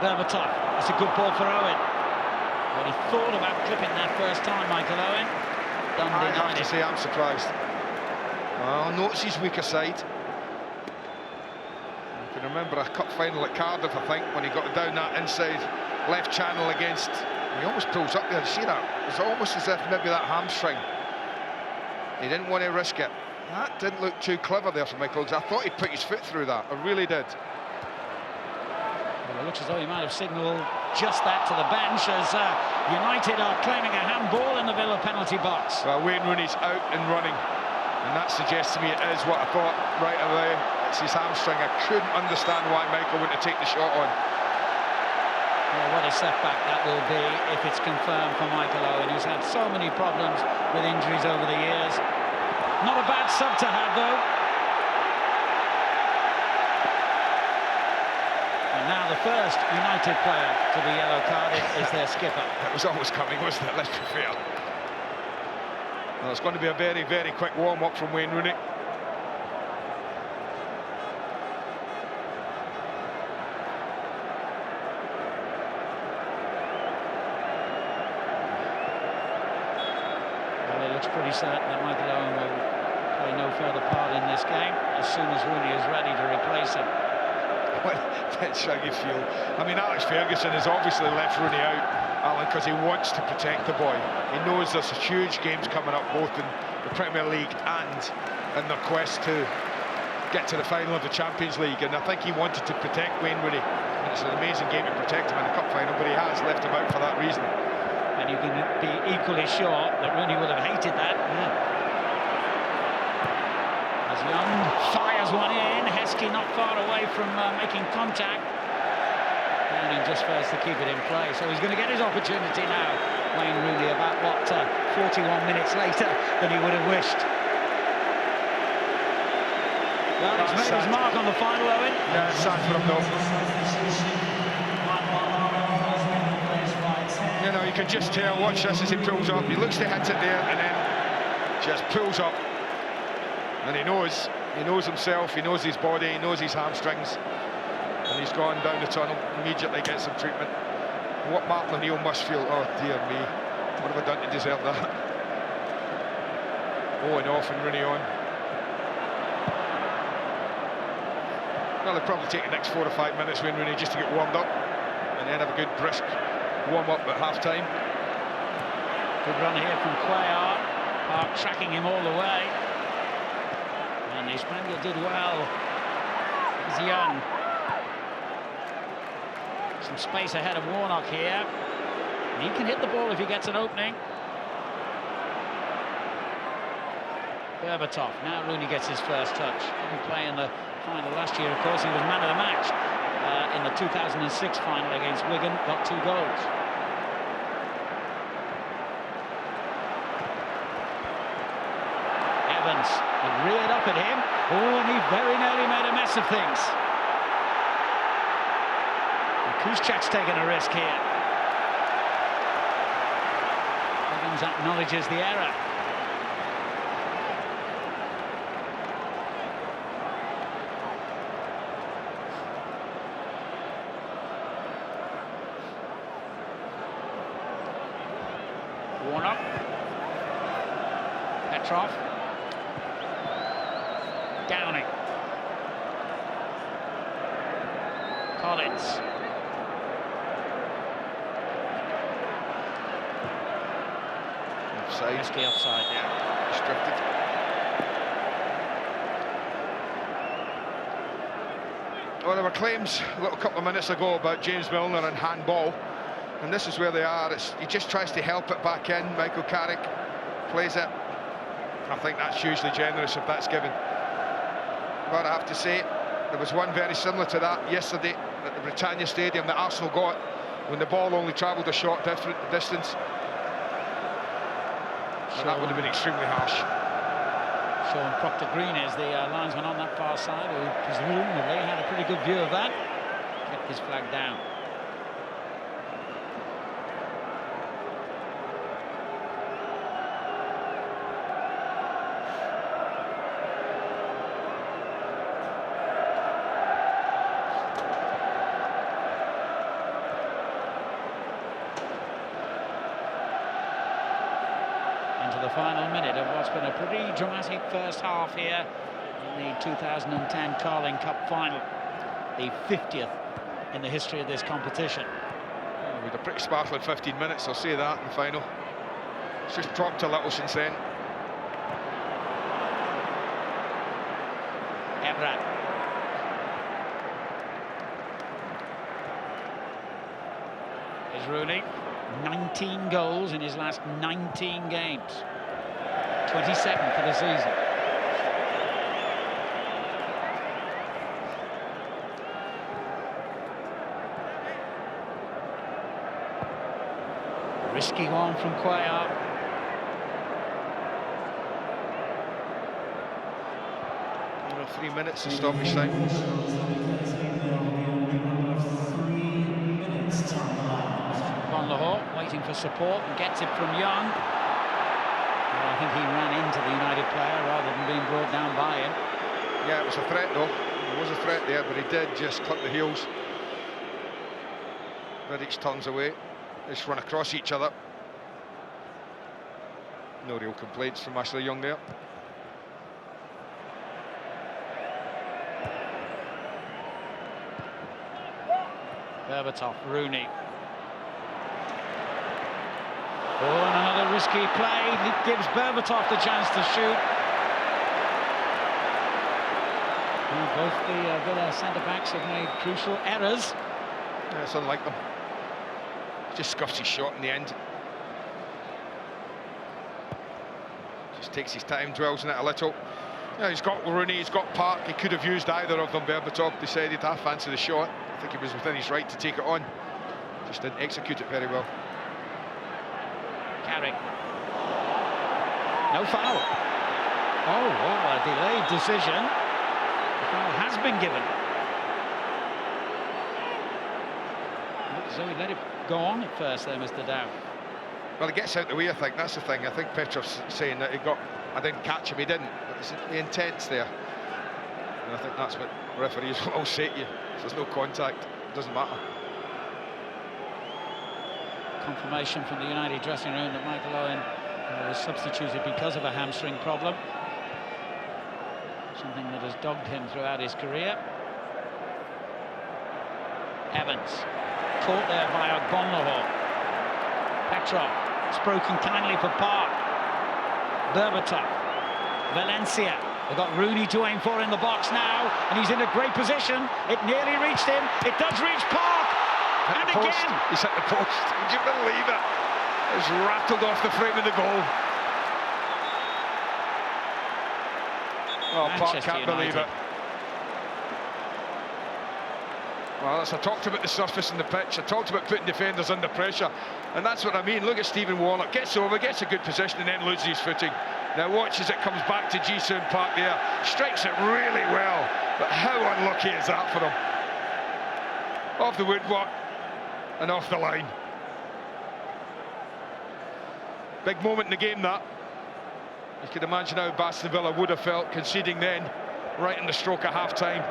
Berbatov. That's a good ball for Owen. Well, he thought about clipping that first time, Michael Owen. I have to say, I'm surprised. Well, notes his weaker side. I can remember a cup final at Cardiff, I think, when he got down that inside left channel against. He almost pulls up there. You see that? It's almost as if maybe that hamstring. He didn't want to risk it. That didn't look too clever there for Michael. I thought he'd put his foot through that. I really did. Well, it looks as though he might have signalled just that to the bench as United are claiming a handball in the Villa penalty box. Well, Wayne Rooney's out and running, and that suggests to me it is what I thought right away. It's his hamstring. I couldn't understand why Michael wouldn't have taken the shot on. Well, what a setback that will be if it's confirmed for Michael Owen, who's had so many problems with injuries over the years. Not a bad sub to have, though. And now the first United player to be yellow carded is their skipper. It was always coming, wasn't it? Let's be fair. Well, it's going to be a very, very quick warm-up from Wayne Rooney. Well, it looks pretty certain that Michael Owen will play no further part in this game as soon as Rooney is ready to replace him. That's how you feel. I mean, Alex Ferguson has obviously left Rooney out, Alan, because he wants to protect the boy. He knows there's huge games coming up, both in the Premier League and in their quest to get to the final of the Champions League. And I think he wanted to protect Wayne Rooney. And it's an amazing game to protect him in the cup final, but he has left him out for that reason. And you can be equally sure that Rooney would have hated that. As Young fires one in, Heskey not far away from making contact. And just fails to keep it in play, so he's going to get his opportunity now. Wayne Rooney about, 41 minutes later than he would have wished. Well, he's made his mark on the final, Owen. Yeah, it's sad for him though. You know, you can just tell, watch this as he pulls up. He looks to hit it there and then just pulls up. And he knows himself, he knows his body, he knows his hamstrings. And he's gone down the tunnel, immediately gets some treatment. What Martin O'Neill must feel, oh dear me, what have I done to deserve that? Owen off and Rooney on. Well, they'll probably take the next 4 or 5 minutes, Wayne Rooney, just to get warmed up and then have a good brisk warm-up at half-time. Good run here from Cuellar, Park tracking him all the way. And the Spaniard did well. He's Young. Some space ahead of Warnock here. He can hit the ball if he gets an opening. Berbatov. Now Rooney gets his first touch. Didn't play in the final last year, of course. He was man of the match in the 2006 final against Wigan. Got 2 goals. Evans reared up at him. Oh, and he very nearly made a mess of things. Kuszczak's taken a risk here. Evans acknowledges the error. Warnock. Petrov. Downing. Collins. Offside. Risky offside, yeah. Restricted. Well, there were claims a little couple of minutes ago about James Milner and handball, and this is where they are. He just tries to help it back in. Michael Carrick plays it. I think that's hugely generous if that's given. But I have to say, there was one very similar to that yesterday at the Britannia Stadium that Arsenal got when the ball only travelled a short distance. And that would have been extremely harsh. Sean Proctor-Green is the linesman on that far side, who presumably had a pretty good view of that. Kept his flag down. Into the final minute of what's been a pretty dramatic first half here in the 2010 Carling Cup final, the 50th in the history of this competition. Well, we had a pretty sparkling 15 minutes, I'll say that, in the final. It's just dropped a little since then. Ebrat. Here's Rooney. 19 goals in his last 19 games. 22nd for the season. Risky one from Cuellar. You know, 3 minutes of stoppage time. On the hawk, waiting for support, and gets it from Young. Well, I think he ran into the United player rather than being brought down by him. Yeah, it was a threat though. There was a threat there, but he did just clip the heels. Vidic turns away. They just run across each other. No real complaints from Ashley Young there. Berbatov, Rooney. Oh, and another risky play. It gives Berbatov the chance to shoot. And both the Villa centre-backs have made crucial errors. Yeah, it's unlike them. Just scuffs his shot in the end. Just takes his time, dwells on it a little. Yeah, he's got Rooney, he's got Park. He could have used either of them. Berbatov decided to fancy the shot. I think he was within his right to take it on. Just didn't execute it very well. Carrick. No foul. Oh, a delayed decision. The foul has been given. So he let it go on at first there, Mr. Dow. Well, he gets out the way, I think. That's the thing. I think Petrov's saying that I didn't catch him, he didn't. But it's the intent's there. And I think that's what referees will all say to you. If there's no contact, it doesn't matter. Confirmation from the United dressing room that Michael Owen was substituted because of a hamstring problem. Something that has dogged him throughout his career. Evans, caught there by Ogbonlahor. Petrov, spoken kindly for Park. Berbatov, Valencia. They've got Rooney to aim for in the box now, and he's in a great position. It nearly reached him. It does reach Park. And again, he's hit the post. Would you believe it? It's rattled off the frame of the goal. Oh, Park can't believe it. Well, as I talked about the surface and the pitch, I talked about putting defenders under pressure, and that's what I mean. Look at Stephen Warnock, gets over, gets a good position, and then loses his footing. Now watch as it comes back to Ji-Soon Park there, strikes it really well, but how unlucky is that for him? Off the woodwork and off the line. Big moment in the game, that. You can imagine how Aston Villa would have felt conceding then, right in the stroke of half-time.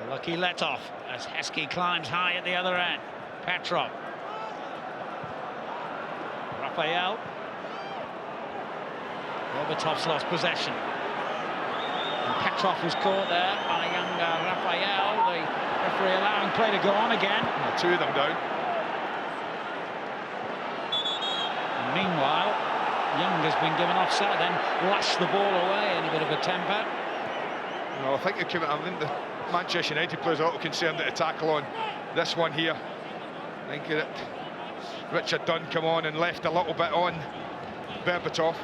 Lucky let-off as Heskey climbs high at the other end. Petrov. Raphael. Berbatov's lost possession. And Petrov was caught there by young Raphael. The referee allowing play to go on again. Well, two of them down. And meanwhile, Young has been given offside, then lashed the ball away in a bit of a temper. No, I think the Manchester United players are a little concerned at a tackle on this one here. I think that Richard Dunn come on and left a little bit on Berbatov.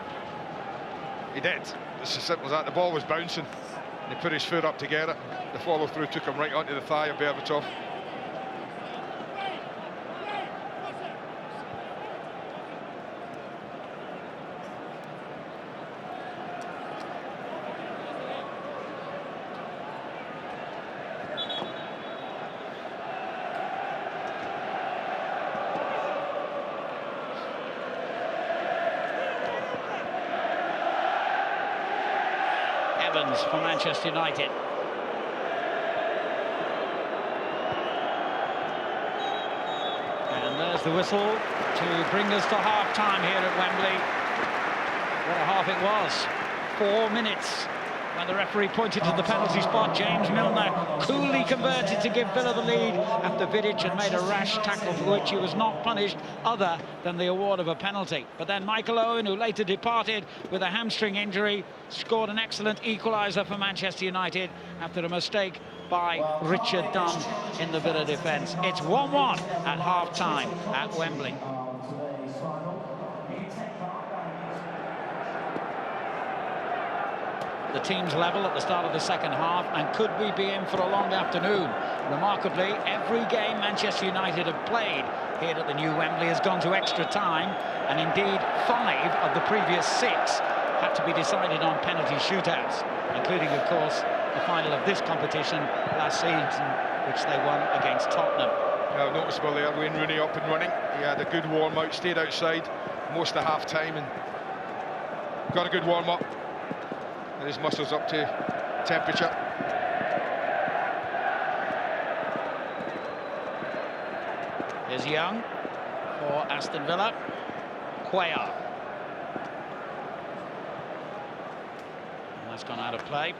He did. It's as simple as that. The ball was bouncing and he put his foot up to get it. The follow through took him right onto the thigh of Berbatov. For Manchester United. And there's the whistle to bring us to half-time here at Wembley. What a half it was. 4 minutes when the referee pointed to the penalty spot. James Milner coolly converted to give Villa the lead after Vidic had made a rash tackle for which he was not punished other than the award of a penalty. But then Michael Owen, who later departed with a hamstring injury, scored an excellent equaliser for Manchester United after a mistake by Richard Dunn in the Villa defence. It's 1-1 at half-time at Wembley. The team's level at the start of the second half, and could we be in for a long afternoon? Remarkably, every game Manchester United have played here at the new Wembley has gone to extra time, and indeed 5 of the previous 6 had to be decided on penalty shootouts, including, of course, the final of this competition last season, which they won against Tottenham. Yeah, noticeable there, Wayne Rooney up and running. He had a good warm-out, stayed outside most of half-time and got a good warm-up. And his muscles up to temperature. Here's Young for Aston Villa. Cuellar. And that's gone out of play.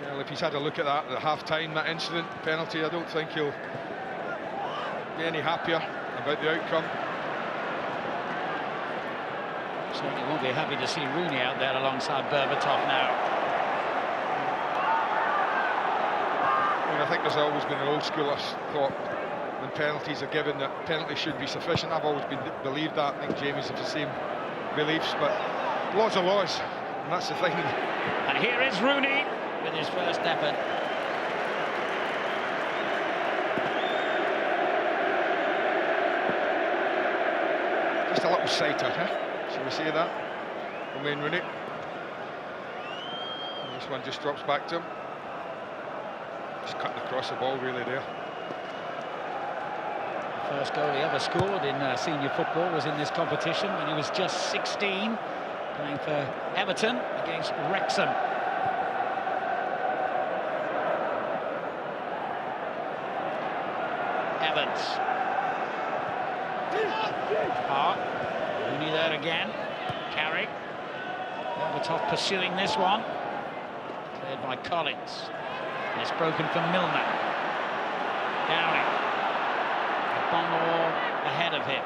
Well, if he's had a look at that at half-time, that incident, penalty, I don't think he'll be any happier about the outcome. Certainly won't be happy to see Rooney out there alongside Berbatov now. I mean, I think there's always been an old school thought when penalties are given, that penalty should be sufficient. I've always believed that. I think Jamie's have the same beliefs, but laws are laws, and that's the thing. And here is Rooney with his first effort. Just a little sighter, huh? Should we say that? From Wayne Rooney. And this one just drops back to him. Just cutting across the ball really there. The first goal he ever scored in senior football was in this competition when he was just 16, playing for Everton against Wrexham. Evans. Rooney there again. Carrick. Berbatov pursuing this one. Cleared by Collins. And it's broken for Milner. Downing. Bonner ahead of him.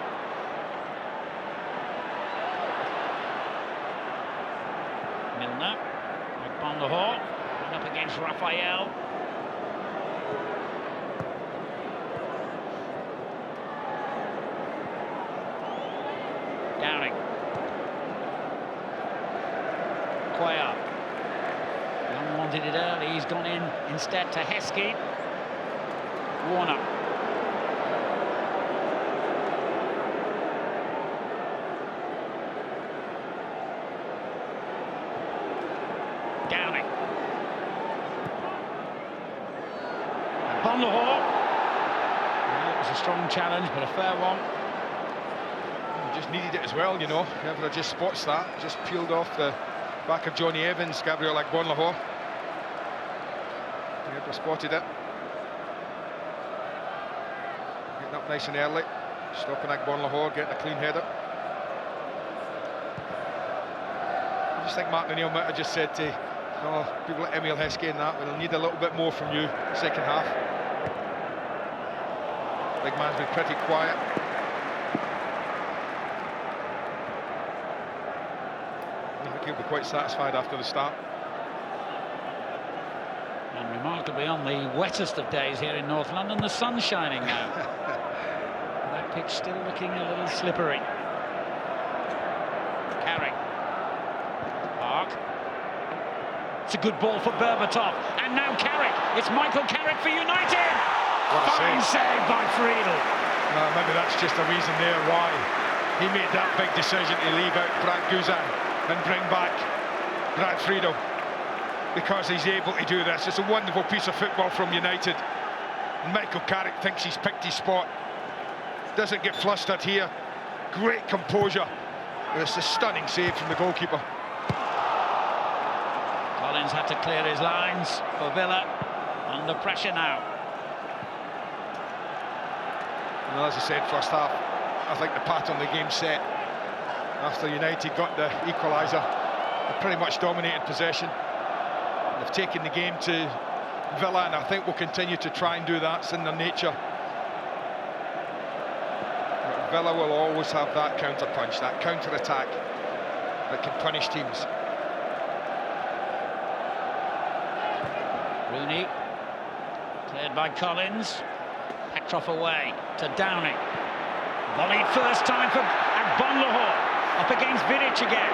Milner. Bonner up against Raphael. Downing. Cuellar. Young wanted it early, he's gone in instead to Heskey. Warner. Downing. Bonner. Well, it was a strong challenge, but a fair one. Just needed it as well, you know. Whoever just spots that, just peeled off the back of Johnny Evans, Gabriel Agbonlahor. Whoever spotted it. Getting up nice and early, stopping Agbonlahor, getting a clean header. I just think Mark O'Neill might have just said to people like Emile Heskey and that, we'll need a little bit more from you second half. Big man's been pretty quiet. He'll be quite satisfied after the start. And remarkably, on the wettest of days here in North London, the sun's shining now. That pitch still looking a little slippery. Carrick. Park. It's a good ball for Berbatov. And now Carrick. It's Michael Carrick for United. Fine save by Friedel. Maybe that's just a reason there why he made that big decision to leave out Brad Guzan and bring back Brad Friedel, because he's able to do this. It's a wonderful piece of football from United. Michael Carrick thinks he's picked his spot. Doesn't get flustered here. Great composure. It's a stunning save from the goalkeeper. Collins had to clear his lines for Villa. Under pressure now. Well, as I said, first half, I think the pattern the game set. After United got the equaliser, they pretty much dominated possession. They've taken the game to Villa, and I think will continue to try and do that. It's in their nature. But Villa will always have that counter-punch, that counter-attack that can punish teams. Rooney, cleared by Collins. Petrov away to Downing. Volleyed first time for Agbonlahor. Up against Vidic again.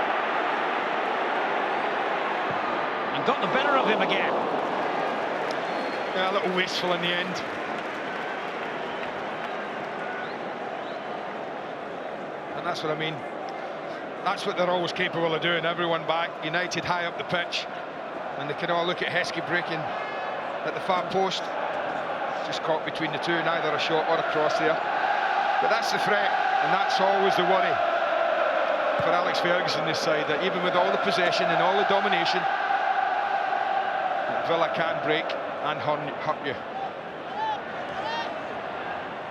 And got the better of him again. Yeah, a little wasteful in the end. And that's what I mean. That's what they're always capable of doing. Everyone back, United high up the pitch. And they can all look at Heskey breaking at the far post. Just caught between the two, neither a shot or a cross there. But that's the threat, and that's always the worry for Alex Ferguson this side, that even with all the possession and all the domination, Villa can break and hurt you.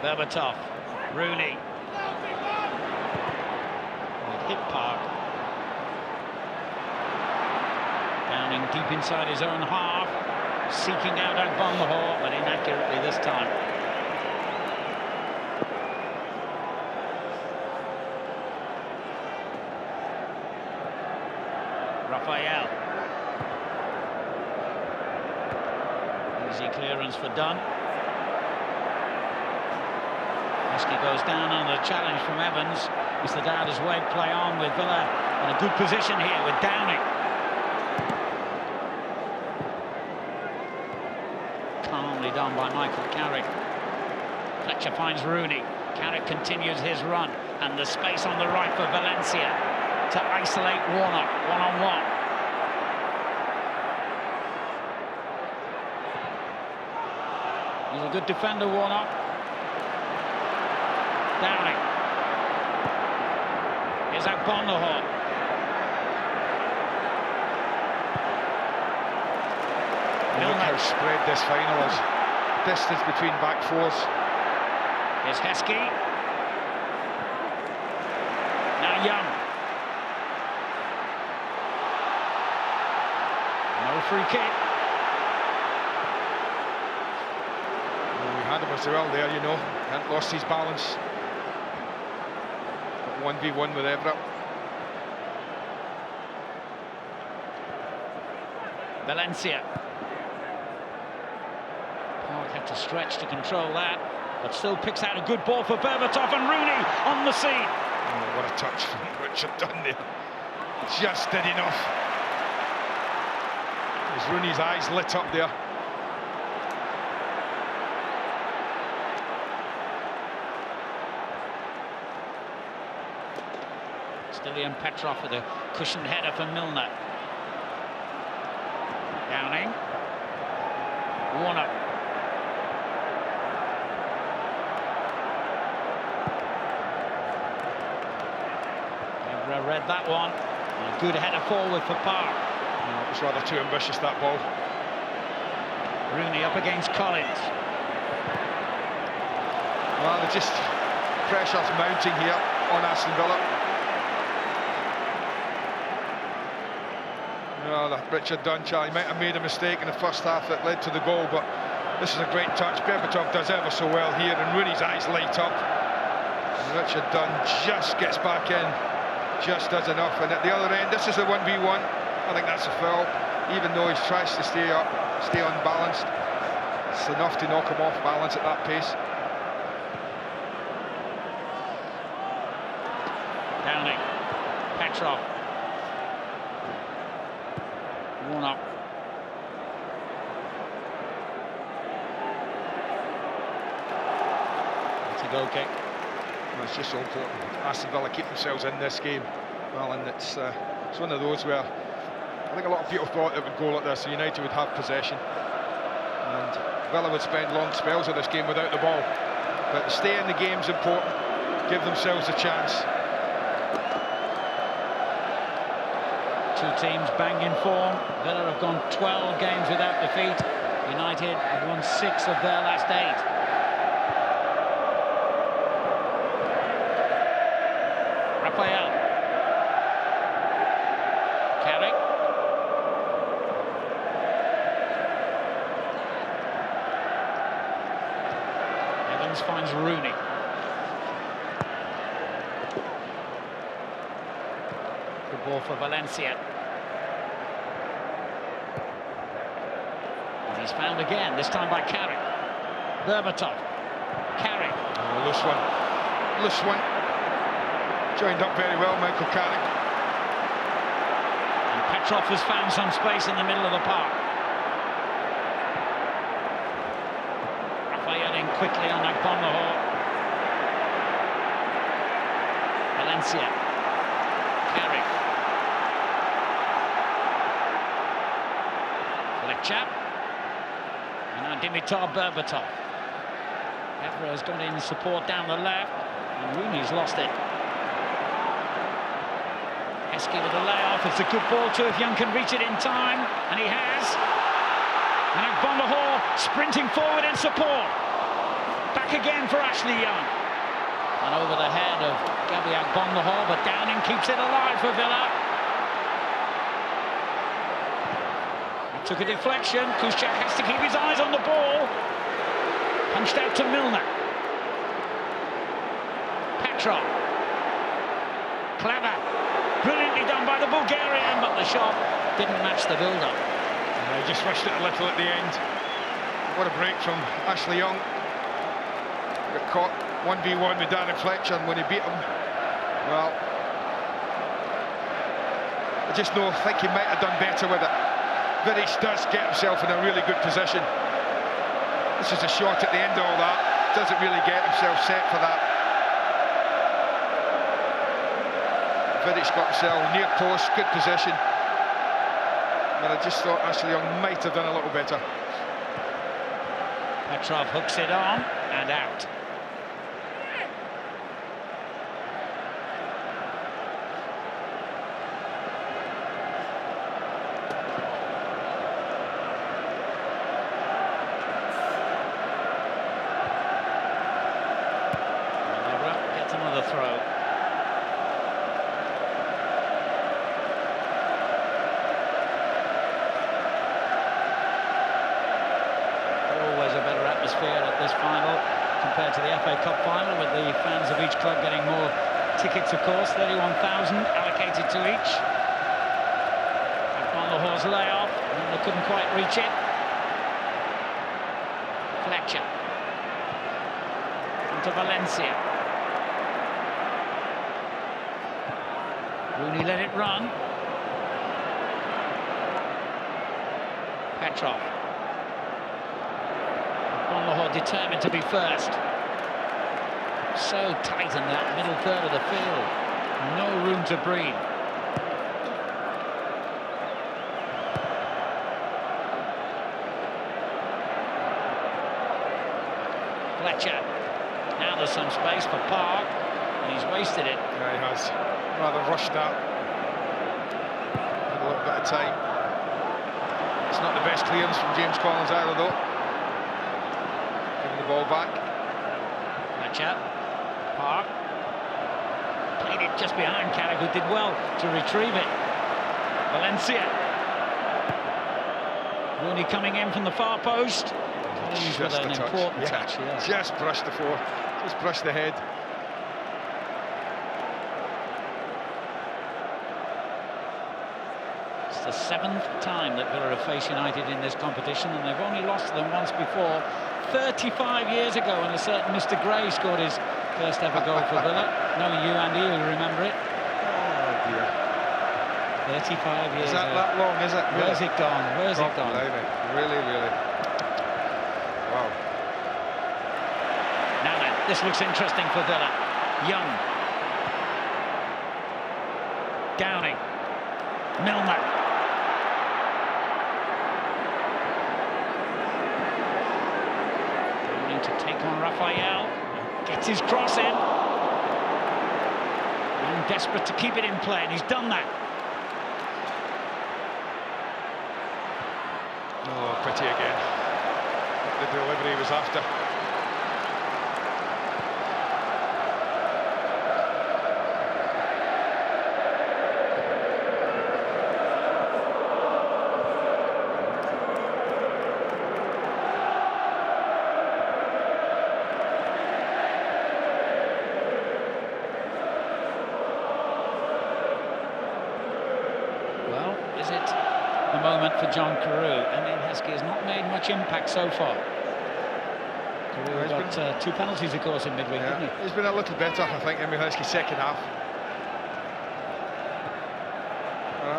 Berbatov, Rooney. Hit Park. Downing deep inside his own half, seeking out Agbonlahor, but inaccurately this time. Raphael. Easy clearance for Dunn. Heskey goes down on the challenge from Evans. Mr. Dowd has waved play on with Villa in a good position here with Downing. Calmly done by Michael Carrick. Fletcher finds Rooney. Carrick continues his run, and the space on the right for Valencia to isolate Warnock one-on-one. He's a good defender, Warnock. Downing. Here's Agbonlahor. Look how spread this final is. Distance between back fours. Here's Heskey. Now Young. No free kick. Well, we had him as well there, you know. Hadn't lost his balance. 1v1 with Everett. Valencia. Park had to stretch to control that, but still picks out a good ball for Berbatov, and Rooney on the scene. Oh, what a touch from Richard Dunn there. Just did enough. As Rooney's eyes lit up there. Stilian Petrov with a cushioned header for Milner. Downing. Warnock. Evra read that one. And a good header forward for Park. No, it was rather too ambitious, that ball. Rooney up against Collins. Well, they're just pressure's mounting here on Aston Villa. Well, Richard Dunn, Charlie, might have made a mistake in the first half that led to the goal, but this is a great touch. Berbatov does ever so well here, and Rooney's eyes light up. And Richard Dunn just gets back in, just does enough. And at the other end, this is a 1v1. I think that's a foul, even though he's tries to stay up, stay unbalanced. It's enough to knock him off balance at that pace. Downing. Petrov. Warnock. It's a goal kick. Well, it's just so important. Aston Villa keep themselves in this game. Well, and it's one of those where I think a lot of people thought it would go like this. United would have possession, and Villa would spend long spells of this game without the ball. But to stay in the game is important. Give themselves a chance. Two teams banging form. Villa have gone 12 games without defeat. United have won 6 of their last 8. Raphael. Carrick. Evans finds Rooney. Good ball for Valencia. And he's found again, this time by Carrick. Berbatov. Carrick. Oh, loose one. Loose one. Joined up very well, Michael Carrick. And Petrov has found some space in the middle of the park. Raphael in quickly on Agbonlahor. Valencia. Carrick. Fletcher. And now Dimitar Berbatov. Evra has got in support down the left, and Rooney's lost it. Heskey with a layoff. It's a good ball too if Young can reach it in time, and he has. And Agbonlahor sprinting forward in support. Back again for Ashley Young. And over the head of Gabby Agbonlahor, but Downing keeps it alive for Villa. He took a deflection. Kuszczak has to keep his eyes on the ball. Punched out to Milner. Petrov. Clever. Brilliantly done by the Bulgarian, but the shot didn't match the build-up. He just rushed it a little at the end. What a break from Ashley Young. caught 1v1 with Darren Fletcher, and when he beat him, well, I just think he might have done better with it. Vidic does get himself in a really good position. This is a shot at the end of all that. Doesn't really get himself set for that. Vidic got himself near post, good position. But I just thought Ashley Young might have done a little better. Petrov hooks it on and out. Gets another throw. At this final compared to the FA Cup final, with the fans of each club getting more tickets, of course. 31,000 allocated to each. On the horse layoff, and they couldn't quite reach it. Fletcher into Valencia. Rooney let it run. Petrov. Lahore determined to be first. So tight in that middle third of the field. No room to breathe. Fletcher. Now there's some space for Park, and he's wasted it. Yeah, he has. Rather rushed out. Had a little bit of time. It's not the best clearance from James Collins either, though. Giving the ball back. Fletcher. Park. Played it just behind Carrick, who did well to retrieve it. Valencia. Rooney coming in from the far post. He's with an important touch. Yeah. Just brushed the floor, just brushed the head. It's the 7th time that Villa have faced United in this competition, and they've only lost to them once before, 35 years ago, when a certain Mr. Gray scored his first ever goal for Villa. Knowing you, Andy, you'll remember it. Oh dear. 35 years. Is that long, is it? Really? Where's it gone? Where's it gone? Really, really. Wow. Now then, this looks interesting for Villa. Young. Downing. Milner. Downing to take on Raphael. Gets his cross in. Young desperate to keep it in play, and he's done that. Oh, pity again. The delivery was after. Well, is it the moment for John Carew? Emil Heskey has not made much impact so far. Carew got 2 penalties, of course, in midweek, didn't he? He's been a little better, I think, Emil Heskey, second half.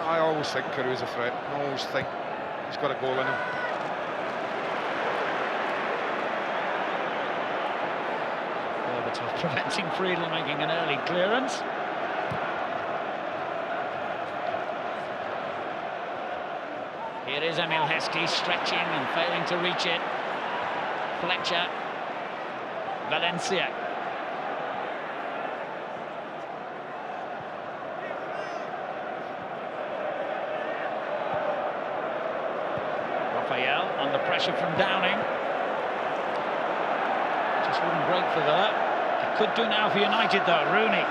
I always think Carew's a threat. I always think he's got a goal in him. Berbatov preventing Friedel making an early clearance. Here is Emil Heskey stretching and failing to reach it. Fletcher. Valencia. Raphael under pressure from Downing. Just wouldn't break for Villa. It could do now for United though. Rooney.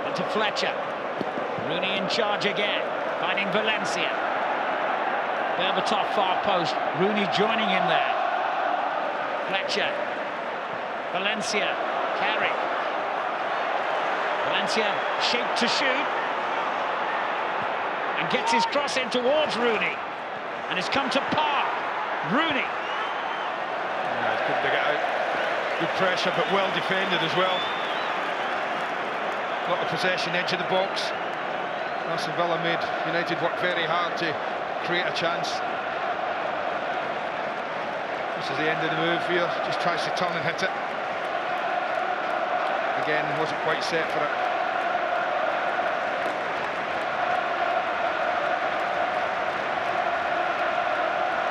Into Fletcher. Rooney in charge again. Finding Valencia. Berbatov far post. Rooney joining in there. Fletcher. Valencia. Carrick. Valencia shaped to shoot. And gets his cross in towards Rooney. And it's come to Park. Rooney. Yeah, couldn't Good pressure, but well defended as well. Got the possession, edge of the box. Aston Villa made United work very hard to create a chance. This is the end of the move here. Just tries to turn and hit it. Again, wasn't quite set for it.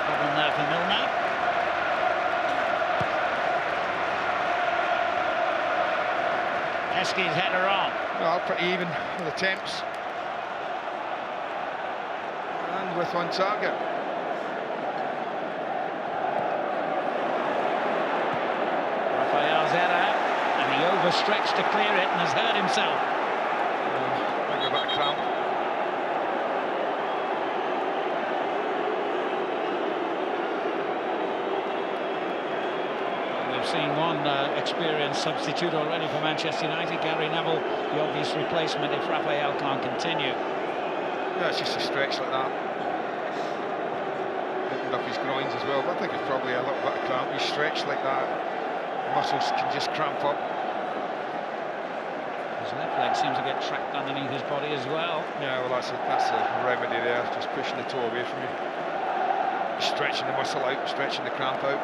Problem there for Milner. Eski's header on. Well, pretty even with attempts. And with one target. Raphael's header, and he overstretched to clear it and has hurt himself. Maybe a bit of cramp. We've seen one experienced substitute already for Manchester United, Gary Neville, the obvious replacement if Raphael can't continue. Yeah, it's just a stretch like that. Opened up his groins as well, but I think it's probably a little bit of cramp. He's stretched like that, muscles can just cramp up. His left leg seems to get trapped underneath his body as well. Yeah, well, that's a remedy there, just pushing the toe away from you. Stretching the muscle out, stretching the cramp out.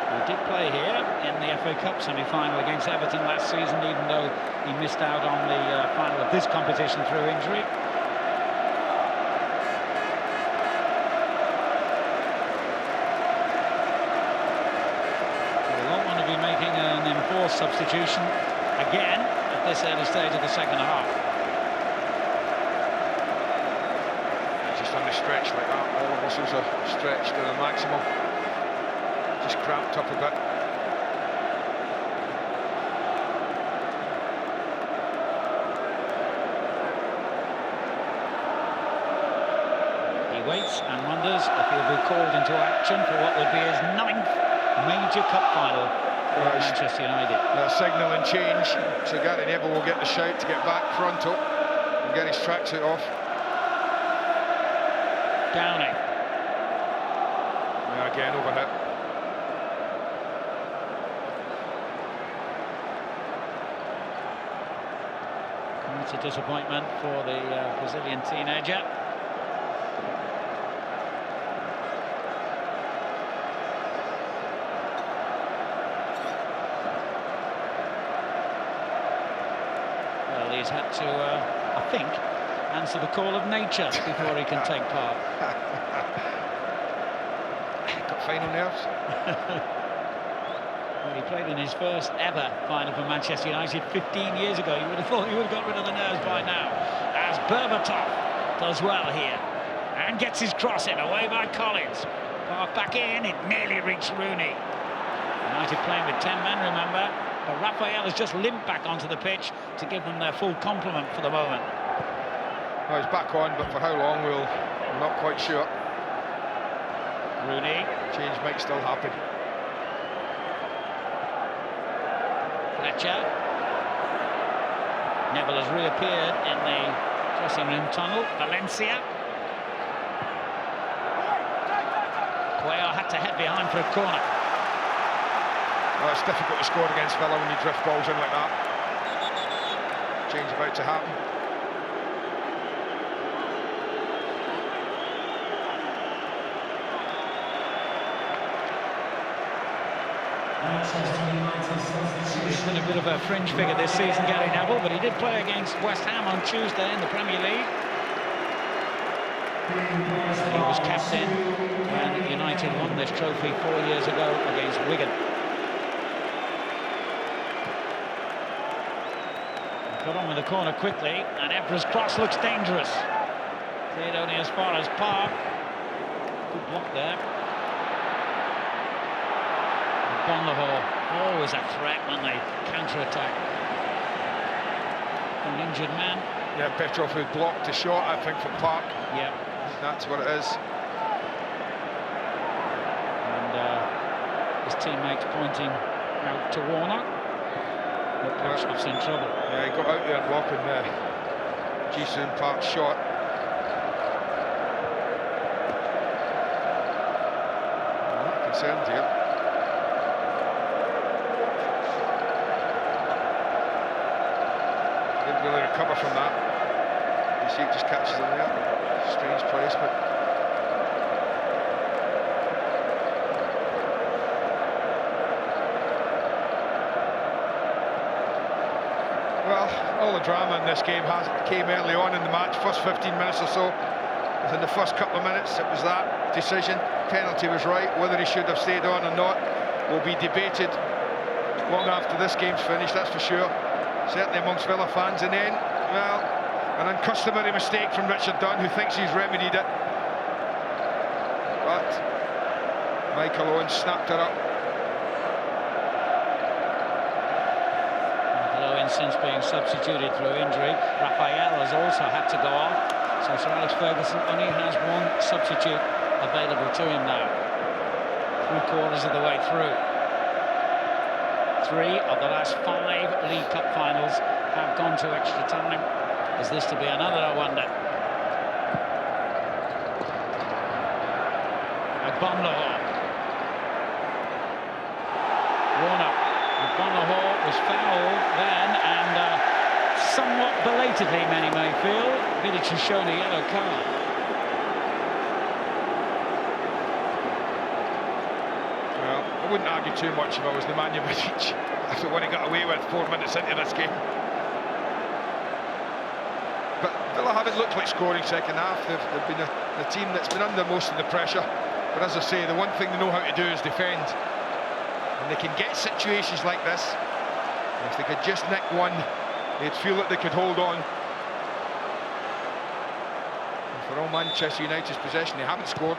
He did play here in the FA Cup semi-final against Everton last season, even though he missed out on the final of this competition through injury. They won't want to be making an enforced substitution again at this early stage of the second half. Just on the stretch like that, all the muscles are stretched to the maximum. Just cramped up a bit. He waits and wonders if he'll be called into action for what would be his 9th major cup final for Manchester United. Signalling change, so Gary Neville will get the shout to get back frontal and get his tracksuit off. Downing. Yeah, again overhit. It's a disappointment for the Brazilian teenager. Well, he's had to, I think, answer the call of nature before he can take part. Got final nerves. Well, he played in his first ever final for Manchester United 15 years ago. You would have thought he would have got rid of the nerves by now. As Berbatov does well here and gets his cross in, away by Collins. Park back in, it nearly reached Rooney. United playing with 10 men, remember, but Raphael has just limped back onto the pitch to give them their full complement for the moment. Well, he's back on, but for how long we're not quite sure. Rooney. Change might still happen. Fletcher. Neville has reappeared in the dressing room tunnel. Valencia. Cuellar had to head behind for a corner. Well, it's difficult to score against Villa when you drift balls in like that. Change about to happen. He's been a bit of a fringe figure this season, Gary Neville, but he did play against West Ham on Tuesday in the Premier League. He was captain when United won this trophy 4 years ago against Wigan. Got on with the corner quickly, and Evra's cross looks dangerous. Cleared only as far as Park. Good block there. Bonlahor, always a threat when they counter-attack. An injured man. Yeah, Petrov who blocked the shot, I think, from Park. Yeah. That's what it is. And his teammates pointing out to Warner. But Petshov's in trouble. Yeah, he got out there blocking Ji-Sung Park's shot. Well, I can concerned here. Didn't really recover from that. You see, it just catches him there. Strange placement. Well, all the drama in this game came early on in the match, first 15 minutes or so. Within the first couple of minutes, it was that decision. Penalty was right. Whether he should have stayed on or not will be debated long after this game's finished, that's for sure. Certainly amongst Villa fans. And then, well, an uncustomary mistake from Richard Dunn, who thinks he's remedied it. But Michael Owen snapped it up. Since being substituted through injury, Raphael has also had to go off, so Sir Alex Ferguson only has one substitute available to him now. 3/4 of the way through. 3 of the last 5 League Cup finals have gone to extra time. Is this to be another, I wonder? Agbonlahor. Warner. Agbonlahor was fouled then, and somewhat belatedly, many may feel. Vidic has shown a yellow card. Well, I wouldn't argue too much if I was Nemanja Vidic after what he got away with 4 minutes into this game. But Villa haven't looked like scoring second half. They've been a team that's been under most of the pressure. But as I say, the one thing they know how to do is defend. And they can get situations like this. If they could just nick one, they'd feel that they could hold on. And for all Manchester United's possession, they haven't scored.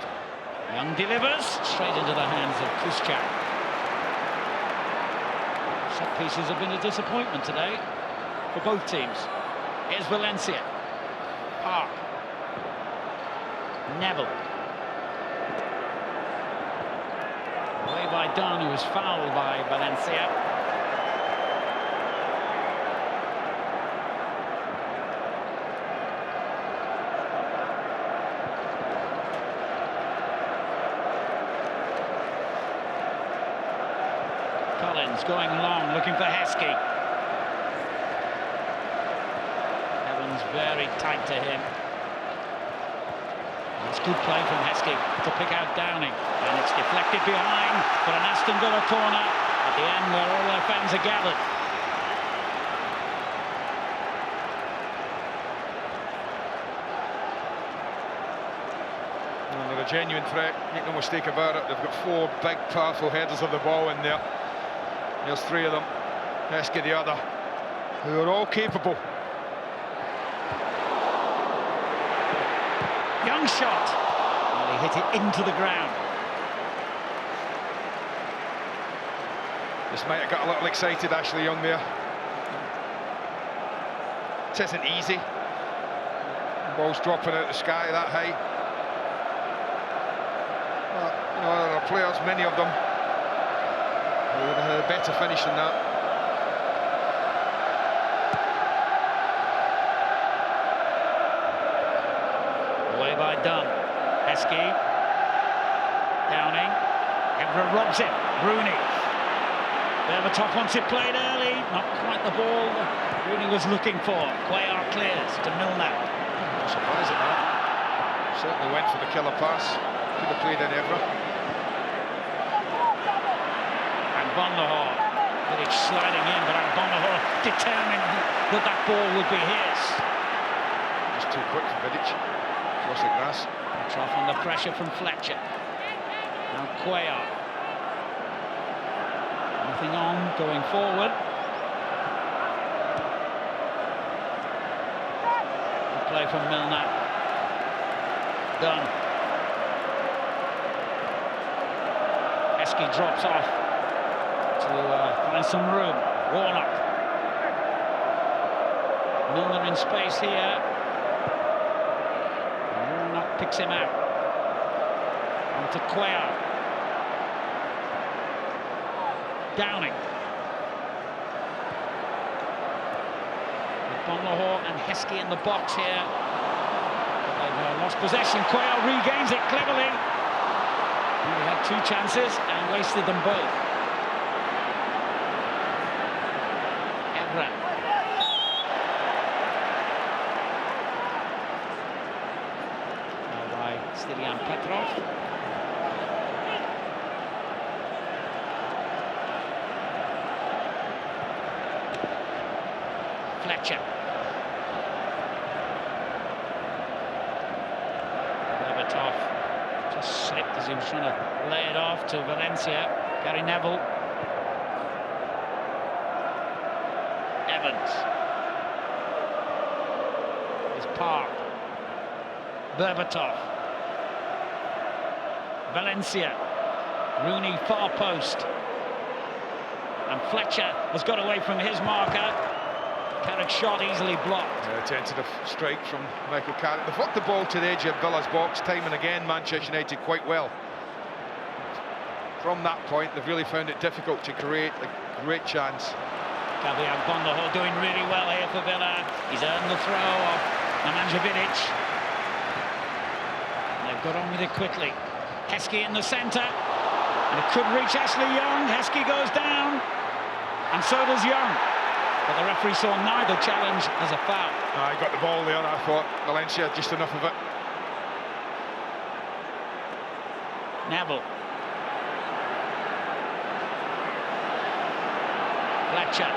Young delivers straight into the hands of Kuszczak. Set pieces have been a disappointment today for both teams. Here's Valencia. Park. Neville. Away by Don, who was fouled by Valencia. Collins going long, looking for Heskey. Evans very tight to him. It's good play from Heskey to pick out Downing, and it's deflected behind for an Aston Villa corner at the end where all their fans are gathered. Well, they're a genuine threat, make no mistake about it. They've got 4 big, powerful headers of the ball in there. There's 3 of them, Heskey the other, who are all capable. Young shot. Well, he hit it into the ground. This might have got a little excited, Ashley Young there. It isn't easy. The ball's dropping out of the sky that high. Well, you know, there are players, many of them, who would have had a better finish than that. Away by Dunn. Heskey. Downing. Evra robs it. Rooney. Berbatov wants it played early. Not quite the ball Rooney was looking for. Cuellar clears to Milner. I'm surprised at that. Certainly went for the killer pass. Could have played in Evra. Agbonlahor. Vidic sliding in, but Agbonlahor determined that that ball would be his. Just too quick for Vidic. Across the grass. Trough under pressure from Fletcher. Now Cuellar. Nothing on going forward. Good play from Milner. Dunn. Heskey drops off to find some room. Warnock. Milner in space here. Warnock picks him out. On to Cuellar. Downing. Agbonlahor and Heskey in the box here. But they've lost possession. Cuellar regains it cleverly. He had 2 chances and wasted them both. Evra. By Stylian Petrov. Fletcher. Berbatov just slipped as he was trying to lay it off to Valencia. Gary Neville. Evans. It's Park. Berbatov. Valencia. Rooney far post. And Fletcher has got away from his marker. Carrick's shot easily blocked. Tentative strike from Michael Carrick. They've worked the ball to the edge of Villa's box time and again, Manchester United, quite well. From that point, they've really found it difficult to create a great chance. Gabi Agbonlahor doing really well here for Villa. He's earned the throw of Nemanja. They've got on with it quickly. Heskey in the centre. And it could reach Ashley Young. Heskey goes down. And so does Young. But the referee saw neither challenge as a foul. I got the ball there, I thought. Valencia, just enough of it. Neville. Fletcher.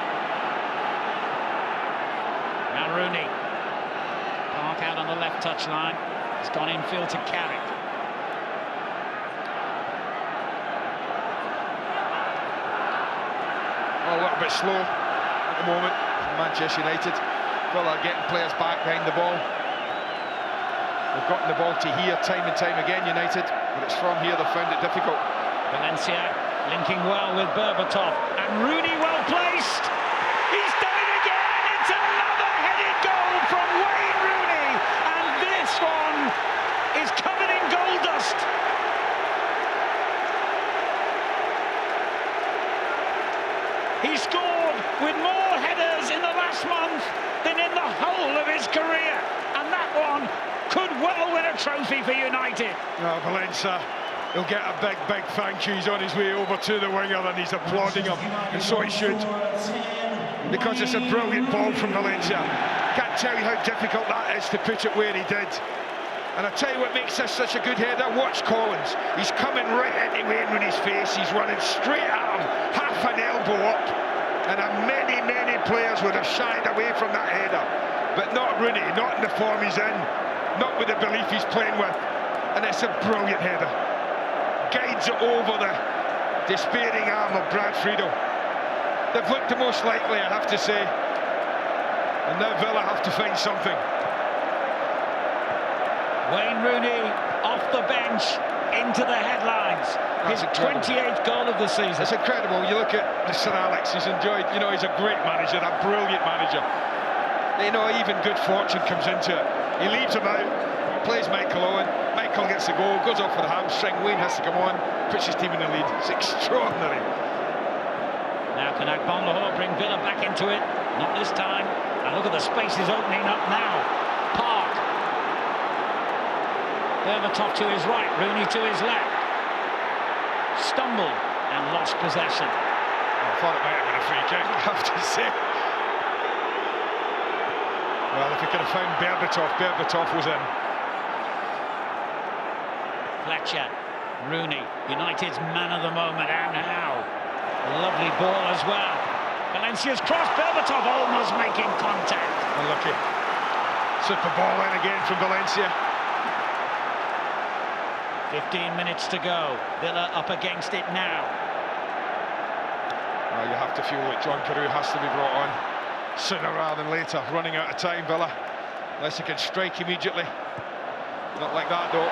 Now Rooney. Park out on the left touchline. It's gone infield to Carrick. A little bit slow at the moment from Manchester United. Villa getting players back behind the ball. They've gotten the ball to here time and time again, United, but it's from here they've found it difficult. Valencia linking well with Berbatov, and Rooney well placed. He's done it again. It's another headed goal from Wayne Rooney, and this one is covered in goal dust. He scored with more headers in the last month than in the whole of his career, and that one could well win a trophy for United. Oh, Valencia, he'll get a big thank you. He's on his way over to the winger and he's applauding him, and so he should, because it's a brilliant ball from Valencia. Can't tell you how difficult that is to put it where he did. And I tell you what makes this such a good header, watch Collins. He's coming right into Wayne Rooney's face, he's running straight at him, half an elbow up, and many players would have shied away from that header. But not Rooney, not in the form he's in, not with the belief he's playing with. And it's a brilliant header. Guides it over the despairing arm of Brad Friedel. They've looked the most likely, I have to say. And now Villa have to find something. Wayne Rooney off the bench into the headlines. His 28th goal of the season. It's incredible. You look at Sir Alex, he's enjoyed, you know, he's a great manager, a brilliant manager. You know, even good fortune comes into it. He leaves him out, plays Michael Owen, Michael gets the goal, goes off for the hamstring, Wayne has to come on, puts his team in the lead. It's extraordinary. Now can Agbonlahor bring Villa back into it? Not this time. And look at the spaces opening up now. Park. Berbatov to his right, Rooney to his left. Stumbled and lost possession. I thought it might have been a free kick, I have to say. Well, if he could have found Berbatov was in. Fletcher, Rooney, United's man of the moment, and how. Lovely ball as well. Valencia's cross, Berbatov almost making contact. Unlucky. Super ball in again from Valencia. 15 minutes to go. Villa up against it now. Well, you have to feel that John Carew has to be brought on sooner rather than later. Running out of time, Villa. Unless they can strike immediately. Not like that, though.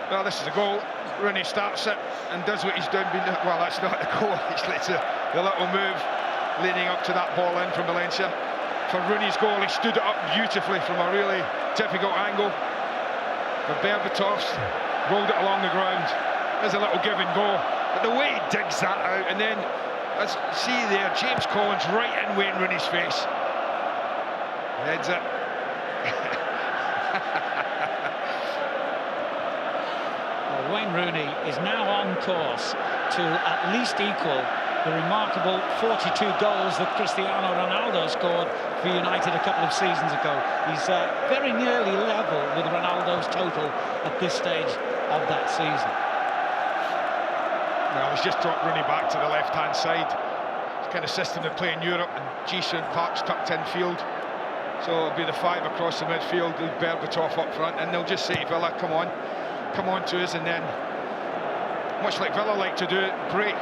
Well, this is a goal. Rooney starts it and does what he's done. Well, that's not a goal. It's the little move leading up to that ball in from Valencia. For Rooney's goal, he stood it up beautifully from a really difficult angle. For Berbatov, rolled it along the ground. There's a little give and go. But the way he digs that out, and then Let's see there, James Collins right in Wayne Rooney's face. Heads it. Well, Wayne Rooney is now on course to at least equal the remarkable 42 goals that Cristiano Ronaldo scored for United a couple of seasons ago. He's very nearly level with Ronaldo's total at this stage of that season. Well, he's just dropped Rooney back to the left-hand side. It's the kind of system they play in Europe, and Ji-sung Park's tucked in field. So it'll be the 5 across the midfield, with Berbatov up front, and they'll just say to Villa, come on to us, and then, much like Villa like to do it, break.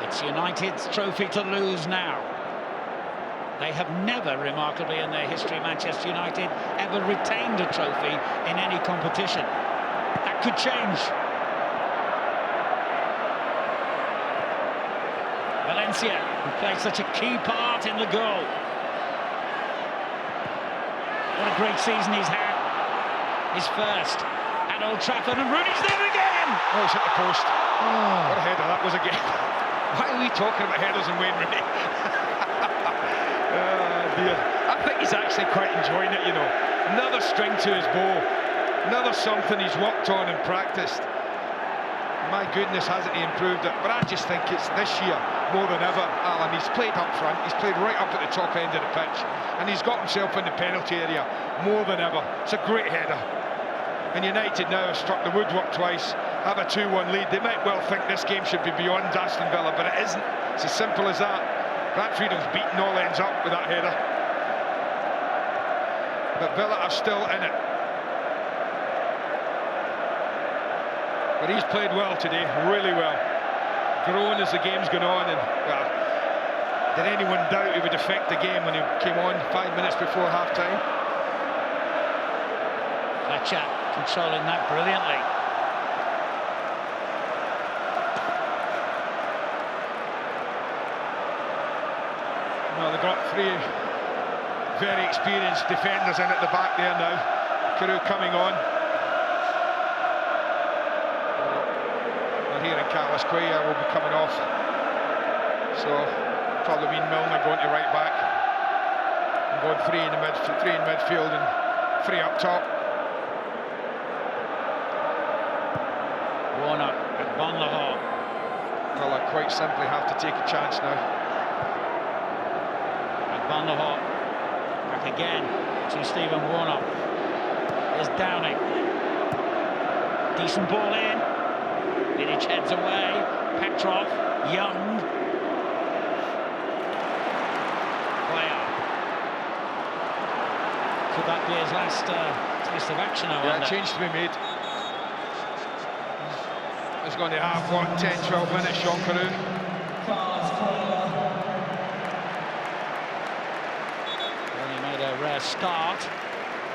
It's United's trophy to lose now. They have never, remarkably in their history, Manchester United, ever retained a trophy in any competition. That could change. Valencia, who played such a key part in the goal. What a great season he's had. His first at Old Trafford, and Rooney's there again! Oh, he's hit the post. Oh. What a header that was again. Why are we talking about headers and Wayne Rooney? Oh dear. I think he's actually quite enjoying it, you know. Another string to his bow. Another something he's worked on and practiced. My goodness, hasn't he improved it? But I just think it's this year more than ever, Alan. He's played up front, he's played right up at the top end of the pitch, and he's got himself in the penalty area more than ever. It's a great header. And United now have struck the woodwork twice, have a 2-1 lead. They might well think this game should be beyond Aston Villa, but it isn't. It's as simple as that. Grant Freedom's beaten all ends up with that header. But Villa are still in it. But he's played well today, really well. Grown as the game's gone on, and well, did anyone doubt he would affect the game when he came on 5 minutes before half-time? Fletcher controlling that brilliantly. Well, they've got 3 very experienced defenders in at the back there now. Carew coming on. Here in Carlos Cuellar will be coming off, so probably mean Milner going to right back and going 3 in midfield and 3 up top. Warner and Bonlahor. Well, I quite simply have to take a chance now. And Bonlahor back again to Stephen Warner. Here's Downing. Decent ball in. Vidic heads away, Petrov, Young. Cuellar. Could that be his last taste of action, I wonder? Yeah, change to be made. He's going to have, what, 10-12 minutes, Sean Carew. Well, he made a rare start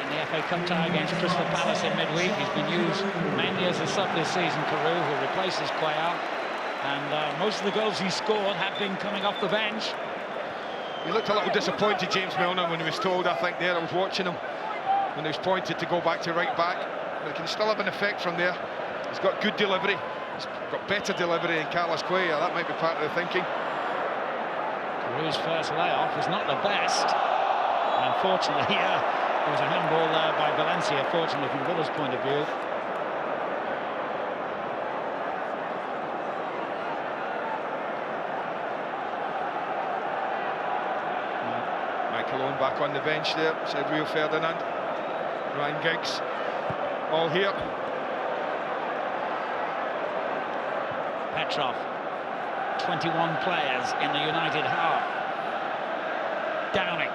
in the FA Cup tie against Crystal Palace in midweek. He's been used mainly as a sub this season, Carew, who replaces Cuellar, and most of the goals he scored have been coming off the bench. He looked a little disappointed, James Milner, when he was told, I think there, I was watching him, when he was pointed to go back to right back. But he can still have an effect from there. He's got good delivery, he's got better delivery than Carlos Cuellar. That might be part of the thinking. Carew's first layoff was not the best, and unfortunately, there was a handball there by Valencia, fortunately from Villa's point of view. Michael Owen back on the bench there, said Rio Ferdinand. Ryan Giggs, all here. Petrov, 21 players in the United half. Downing.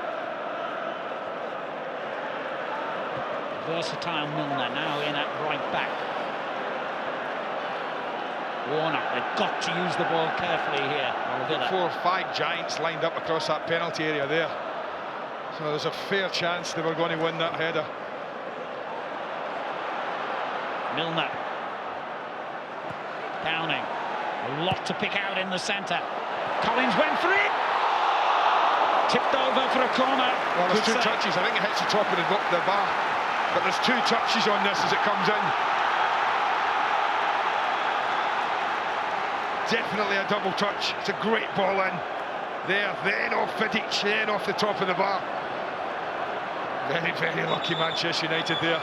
Versatile Milner now in at right back. Warner, they've got to use the ball carefully here. Well, 4 or 5 giants lined up across that penalty area there. So there's a fair chance they were going to win that header. Milner. Downing. A lot to pick out in the centre. Collins went for it. Tipped over for a corner. Well, there's 2 touches. I think it hits the top of the bar. But there's 2 touches on this as it comes in. definitely a double touch. It's a great ball in. There, then off Vidic, then off the top of the bar. Very, very lucky Manchester United there.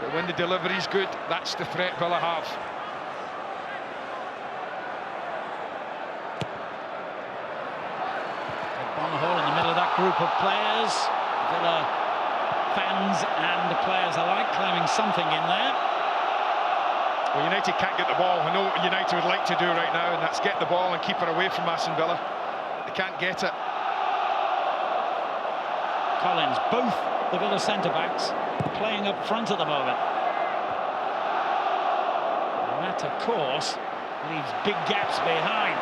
But when the delivery's good, that's the threat Villa have. Bonhole in the middle of that group of players. Villa fans and players alike claiming something in there. Well, United can't get the ball. I know what United would like to do right now, and that's get the ball and keep it away from Aston Villa. They can't get it. Collins, both the Villa centre-backs playing up front at the moment. And that, of course, leaves big gaps behind.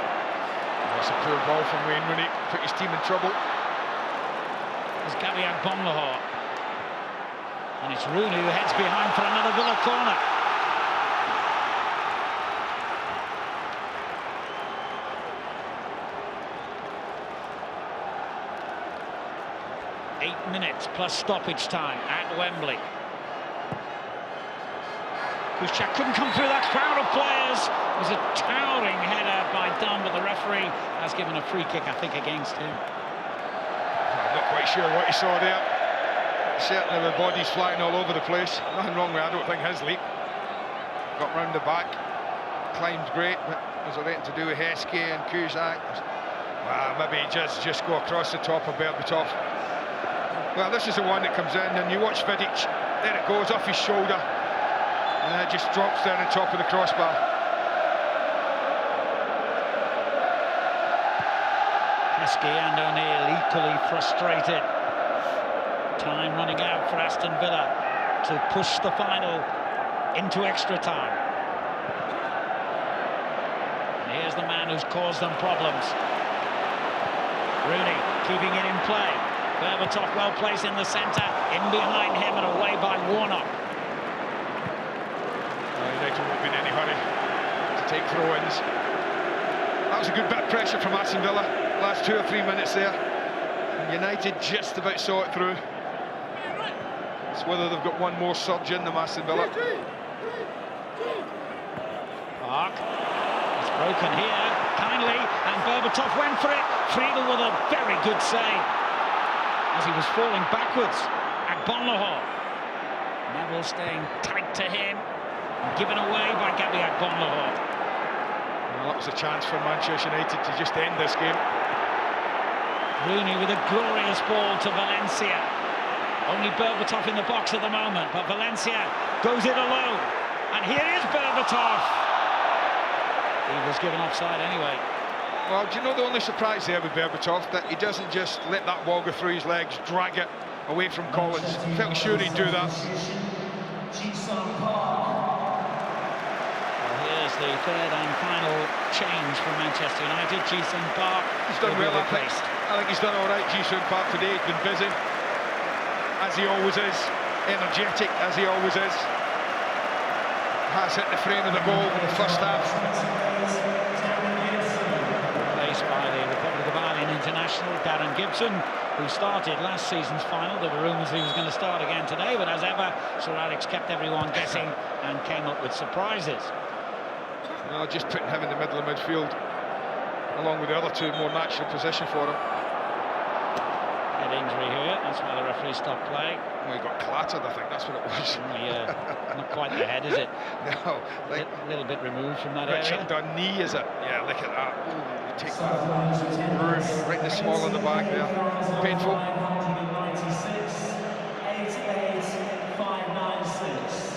That's a poor ball from Wayne Rooney, put his team in trouble. There's Gabi Agbonlahor. And it's Rooney who heads behind for another Villa corner. Minutes plus stoppage time at Wembley. Kuszczak couldn't come through that crowd of players. It was a towering header by Dunn, but the referee has given a free kick, I think, against him. I'm not quite sure what he saw there. Certainly the body's flying all over the place. Nothing wrong with, I don't think, his leap. Got round the back, climbed great, but was there anything to do with Heskey and Kuszczak? Well, maybe just go across the top of Berbatov. Well, this is the one that comes in, and you watch Vidic, there it goes off his shoulder, and it just drops down on top of the crossbar. Heskey and O'Neill equally frustrated. Time running out for Aston Villa to push the final into extra time. And here's the man who's caused them problems. Rooney keeping it in play. Berbatov well placed in the centre, in behind him and away by Warnock. United won't be in any hurry to take throw-ins. That was a good bit of pressure from Aston Villa, last 2 or 3 minutes there. United just about saw it through. It's whether they've got one more surge in them, Aston Villa. Park, it's broken here, kindly, and Berbatov went for it. Friedel with a very good save. As he was falling backwards, Agbonlahor. Neville staying tight to him, given away by Gabi Agbonlahor. Well, that was a chance for Manchester United to just end this game. Rooney with a glorious ball to Valencia. Only Berbatov in the box at the moment, but Valencia goes it alone. And here is Berbatov. He was given offside anyway. Well, do you know the only surprise there with Berbatov? That he doesn't just let that ball go through his legs, drag it away from Collins. Felt sure he'd do that. Well, here's the third and final change for Manchester United. Ji-sung Park. He's done well, I think he's done all right, Ji-sung Park, today. He's been busy, as he always is. Energetic, as he always is. Has hit the frame of the goal in the first half. By the Republic of Ireland international Darren Gibson, who started last season's final. There were rumours he was going to start again today, but as ever, Sir Alex kept everyone guessing and came up with surprises. No, just putting him in the middle of midfield, along with the other two, more natural position for him. Head injury here, that's why the referee stopped play. Well, he got clattered, I think that's what it was. Yeah, not quite the head, is it? No, like a little bit removed from that Richard area. knee, is it? Yeah, look at that. Ooh, take that room right in the small of the back there. Painful. 88,596.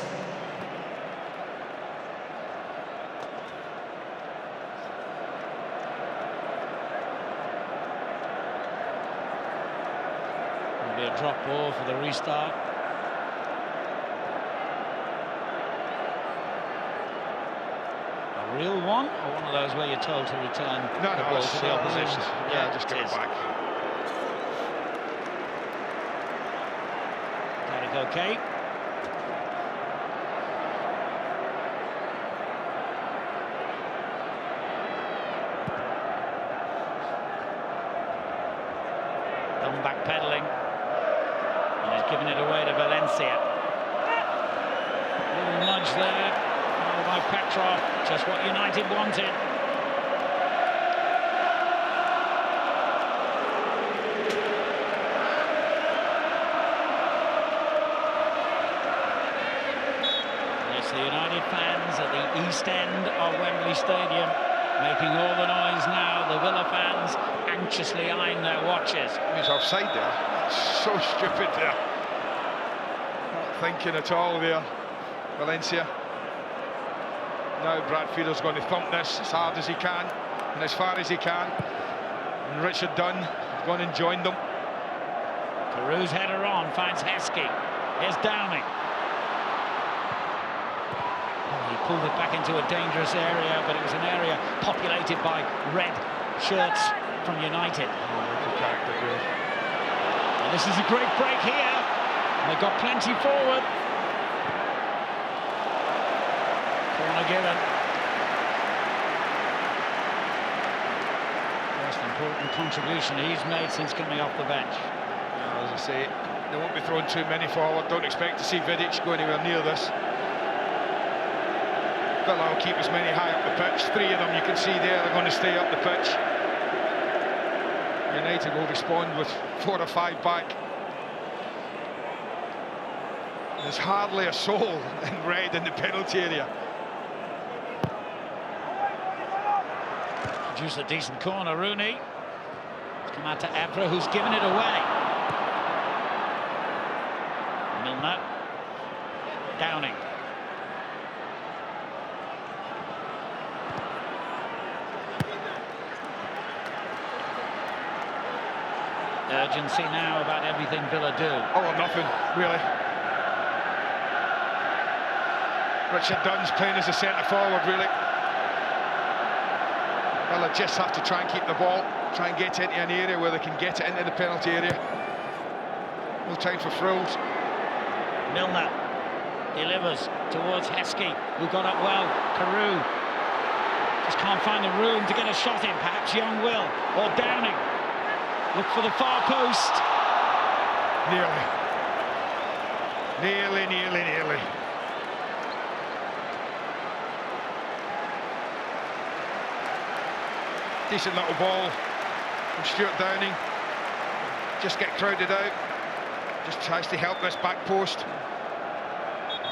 Will be a drop ball for the restart. A real one, or one of those where you're told to return the ball to the opposition? Yeah, just get it back. Derek okay. Done backpedaling. And he's given it away to Valencia. Little nudge there. by Petrov, just what United wanted. Yes, the United fans at the east end of Wembley Stadium, making all the noise now. The Villa fans anxiously eyeing their watches. He's offside there. That's so stupid there. Not thinking at all there, Valencia. Now Brad Fielder's going to thump this as hard as he can and as far as he can. And Richard Dunn has gone and joined them. Caru's header on, finds Heskey. Here's Downing. He pulled it back into a dangerous area, but it was an area populated by red shirts from United. And this is a great break here. They've got plenty forward. Corner given. First important contribution he's made since coming off the bench. As I say, they won't be throwing too many forward. Don't expect to see Vidic go anywhere near this. Villa will keep as many high up the pitch. 3 of them you can see there are going to stay up the pitch. United will respond with 4 or 5 back. There's hardly a soul in red in the penalty area. Produce a decent corner, Rooney. It's come out to Evra, who's given it away. Milner. Downing. Urgency now about everything Villa do. Oh, nothing, really. Richard Dunn's playing as a centre-forward, really. Villa just have to try and keep the ball, try and get into an area where they can get it into the penalty area. No time for frills. Milner delivers towards Heskey, who got up well. Carew just can't find the room to get a shot in. Perhaps Young will, or Downing. Look for the far post. Nearly. Decent little ball from Stuart Downing. Just get crowded out. Just tries to help this back post.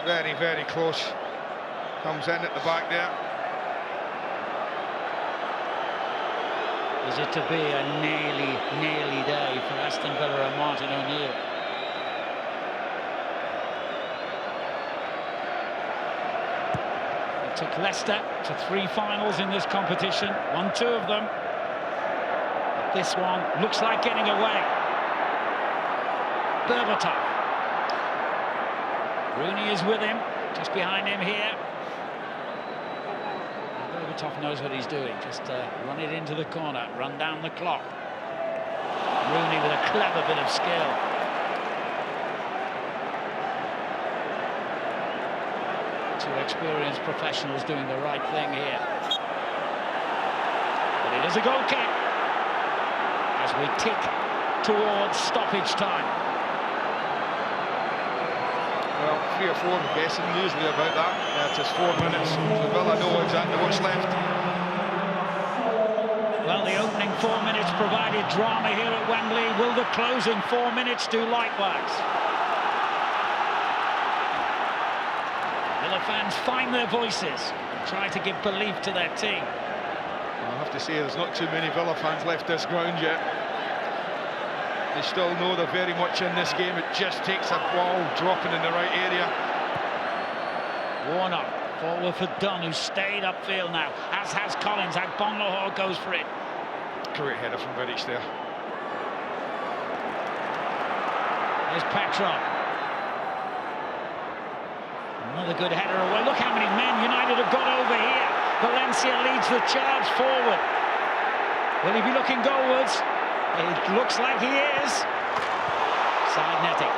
Very, very close. Comes in at the back there. Is it to be a nearly day for Aston Villa and Martin O'Neill? It took Leicester to 3 finals in this competition, won 2 of them. But this one looks like getting away. Berbatov. Rooney is with him, just behind him here. Berbatov knows what he's doing, just run it into the corner, run down the clock. Rooney with a clever bit of skill. Two experienced professionals doing the right thing here. But it is a goal kick as we tick towards stoppage time. Well, 3 or 4, I'm guessing, usually about that. Yeah, it is 4 minutes, so Villa know exactly what's left. Well, the opening 4 minutes provided drama here at Wembley. Will the closing 4 minutes do likewise? Villa fans find their voices and try to give belief to their team. I have to say, there's not too many Villa fans left this ground yet. They still know they're very much in this game. It just takes a ball dropping in the right area. Warnock forward for Dunn, who stayed upfield now, as has Collins. Agbonlahor goes for it. Great header from Vidic there. There's Petrov. Another good header away. Look how many men United have got over here. Valencia leads the charge forward. Will he be looking goalwards? It looks like he is. Side netting.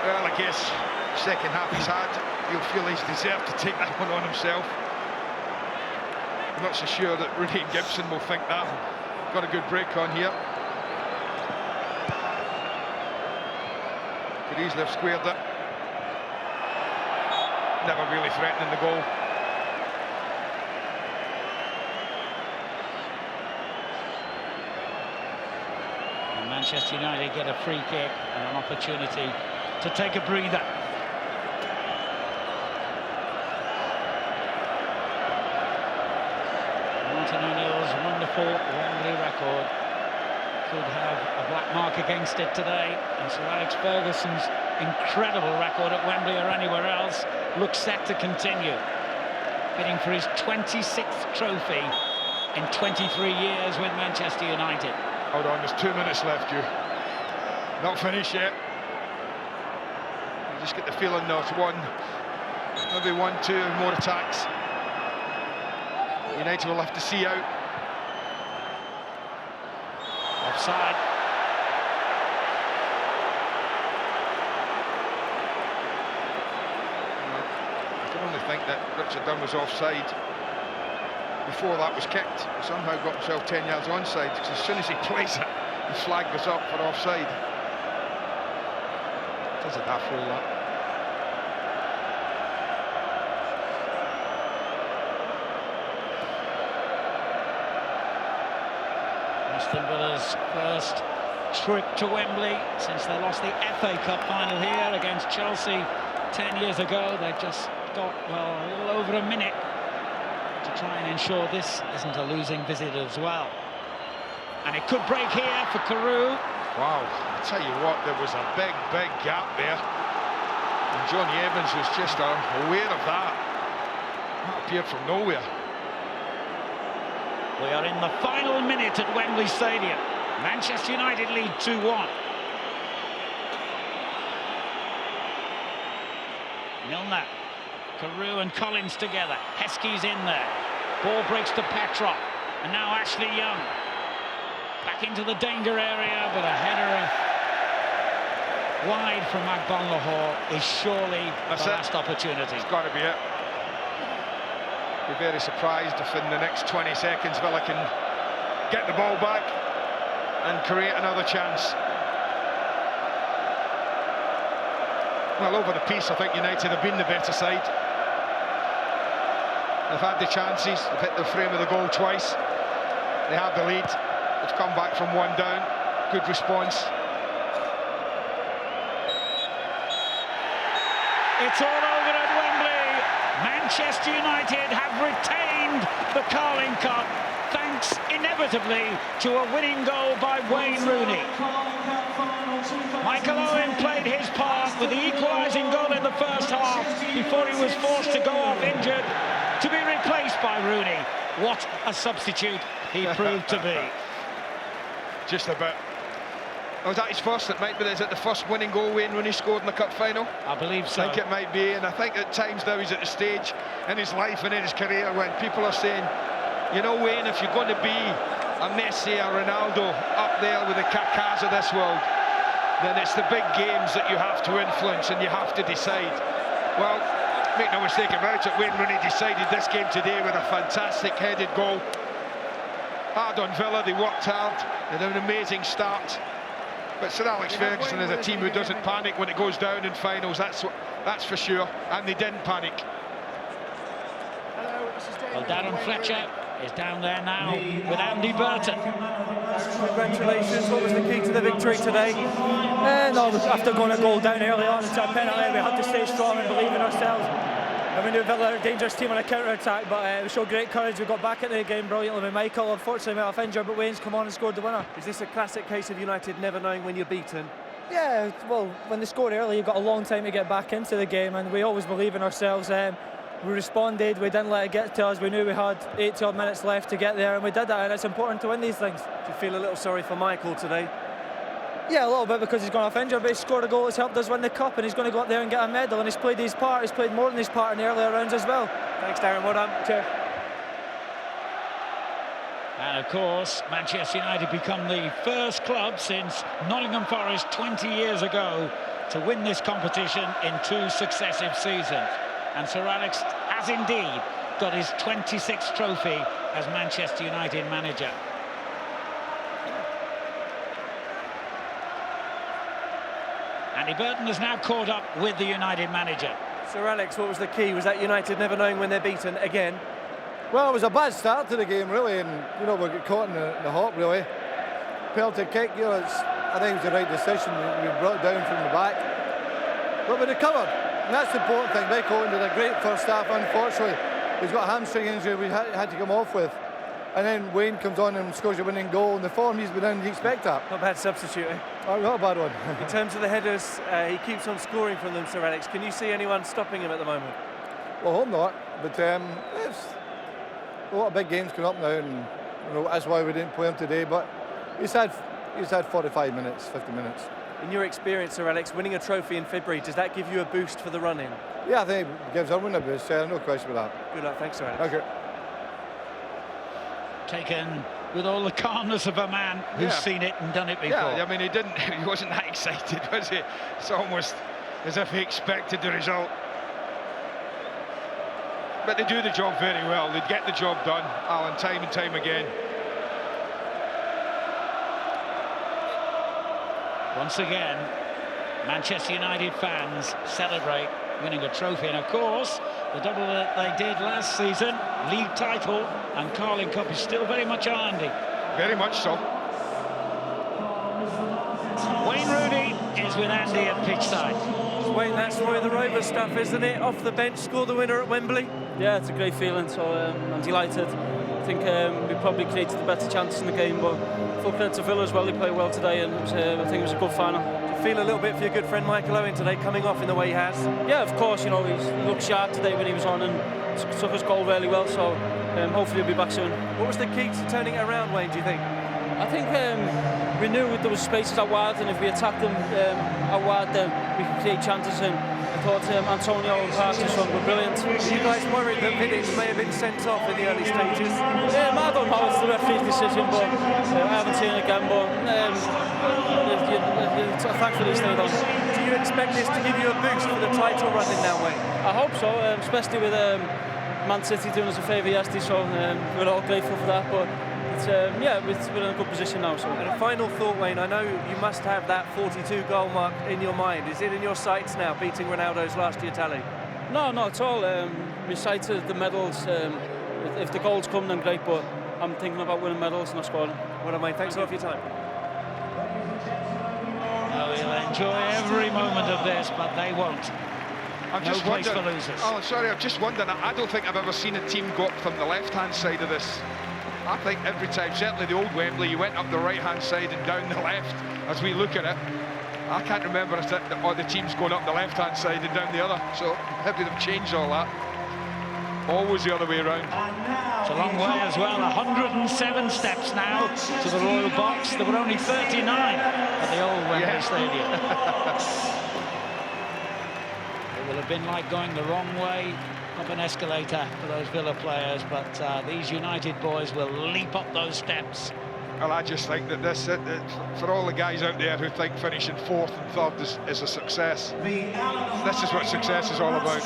Well, I guess second half he's had, he'll feel he's deserved to take that one on himself. I'm not so sure that Rooney and Gibson will think that. Got a good break on here. Could easily have squared it. never really threatening the goal. And Manchester United get a free kick and an opportunity to take a breather. Martin O'Neill's wonderful Wembley record could have a black mark against it today, and Sir Alex Ferguson's incredible record at Wembley or anywhere else looks set to continue, bidding for his 26th trophy in 23 years with Manchester United. Hold on, there's 2 minutes left, you. Not finished yet. You just get the feeling there's maybe one, two more attacks. United will have to see out. Offside. I can only think that Richard Dunn was offside before that was kicked. He somehow got himself 10 yards onside, because as soon as he plays it, the flag goes up for offside. Does a daft rule, that. Aston Villa's first trip to Wembley since they lost the FA Cup final here against Chelsea 10 years ago. They've just got, well, a little over a minute to try and ensure this isn't a losing visit as well. And it could break here for Carew. Wow, I tell you what, there was a big gap there. And Johnny Evans was just aware of that. That appeared from nowhere. We are in the final minute at Wembley Stadium. Manchester United lead 2-1. Milner, Carew and Collins together. Heskey's in there. Ball breaks to Petrov. And now Ashley Young. Back into the danger area, but a header wide from Magbon-Lahore is surely the last opportunity. It's got to be it. Be very surprised if in the next 20 seconds Villa can get the ball back and create another chance. Well, over the piece, I think United have been the better side. They've had the chances, they've hit the frame of the goal twice. They have the lead. It's come back from one down. Good response. It's all over at Wembley. Manchester United have retained the Carling Cup, thanks inevitably to a winning goal by Wayne Rooney. Michael Owen played his part with the equalising goal in the first half before he was forced to go off injured to be replaced by Rooney. What a substitute he proved to be. Just about. Was that his first? It might be. Is it the first winning goal Wayne Rooney scored in the cup final? I believe so. I think it might be, and I think at times now he's at the stage in his life and in his career when people are saying, you know, Wayne, if you're going to be a Messi or Ronaldo up there with the Kakas of this world, then it's the big games that you have to influence and you have to decide. Well, make no mistake about it, Wayne Rooney decided this game today with a fantastic headed goal. Hard on Villa, they worked hard, they had an amazing start. But Sir Alex Ferguson is a team who doesn't panic when it goes down in finals, that's for sure, and they didn't panic. Well, Darren Fletcher is down there now with Andy Burton. Congratulations, what was the key to the victory today? No, after going a goal down early on into a penalty, we had to stay strong and believe in ourselves. And we knew Villa were a dangerous team on a counter-attack, but we showed great courage. We got back at the game brilliantly with Michael. Unfortunately, went off injured, but Wayne's come on and scored the winner. Is this a classic case of United never knowing when you're beaten? Yeah, well, when they scored early, you've got a long time to get back into the game, and we always believe in ourselves. We responded, we didn't let it get to us. We knew we had 80-odd minutes left to get there, and we did that, and it's important to win these things. Do you feel a little sorry for Michael today? Yeah, a little bit, because he's gone off injured, but he scored a goal that's helped us win the cup, and he's going to go up there and get a medal, and he's played his part. He's played more than his part in the earlier rounds as well. Thanks, Darren. Well done. Cheers. And of course, Manchester United become the first club since Nottingham Forest 20 years ago to win this competition in 2 successive seasons. And Sir Alex has indeed got his 26th trophy as Manchester United manager. Andy Burton has now caught up with the United manager. Sir Alex, what was the key? Was that United never knowing when they're beaten again? Well, it was a bad start to the game, really, and we got caught in the hop, really. Penalty kick, I think it was the right decision. We brought it down from the back, but we recovered, and that's the important thing. Mike Owen did a great first half. Unfortunately, he's got a hamstring injury we had to come off with, and then Wayne comes on and scores a winning goal. And the form he's been in, you expect that. Not a bad substitute, eh? Oh, not a bad one. In terms of the headers, he keeps on scoring from them, Sir Alex. Can you see anyone stopping him at the moment? Well, I hope not, but it's a lot of big games coming up now, and that's why we didn't play him today. But he's had 45 minutes, 50 minutes. In your experience, Sir Alex, winning a trophy in February, does that give you a boost for the run-in? Yeah, I think it gives everyone a boost, no question about that. Good luck, thanks, Sir Alex. Okay. Taken with all the calmness of a man who's seen it and done it before. Yeah, I mean, he wasn't that excited, was he? It's almost as if he expected the result. But they do the job very well. They get the job done, Alan, time and time again. Once again, Manchester United fans celebrate winning a trophy, and of course the double that they did last season, league title and Carling Cup, is still very much on Andy. Very much so. Wayne Rooney is with Andy at pitchside. Wayne, that's Roy the Rover stuff, isn't it? Off the bench, score the winner at Wembley. Yeah, it's a great feeling, so I'm delighted. I think we probably created the better chances in the game, but full credit to Villa as well. They played well today, and I think it was a good final. Do you feel a little bit for your good friend Michael Owen today, coming off in the way he has? Yeah, of course. He looked sharp today when he was on, and took his goal really well. So hopefully he'll be back soon. What was the key to turning it around, Wayne? Do you think? I think we knew there was spaces out wide, and if we attacked them out wide, then we could create chances. And I thought Antonio and Parkinson were brilliant. Were you guys worried that Vidic may have been sent off in the early stages? I don't know, it's the referee's decision, but I haven't seen it again. But thankfully he stayed on. Do you expect this to give you a boost for the title run in that way? I hope so, especially with Man City doing us a favour yesterday, so we're all grateful for that. But we're in a good position now. So. And a final thought, Wayne, I know you must have that 42 goal mark in your mind. Is it in your sights now, beating Ronaldo's last year tally? No, not at all. We cited the medals. If the goals come, then great, but I'm thinking about winning medals, not scoring. Well done, Wayne. Thanks a lot for your time. We'll enjoy every moment of this, but they won't. I'm no just place wondering, for losers. Oh, sorry, I'm just wondering. I don't think I've ever seen a team go up from the left-hand side of this. I think every time, certainly the old Wembley, you went up the right-hand side and down the left. As we look at it, I can't remember all the teams going up the left-hand side and down the other. So maybe they've changed all that. Always the other way around. It's a long way as well. 107 steps now to the Royal Box. There were only 39 at the old Wembley Stadium. It will have been like going the wrong way up an escalator for those Villa players, but these United boys will leap up those steps. Well, I just think that this, for all the guys out there who think finishing fourth and third is a success, this is what success is all about.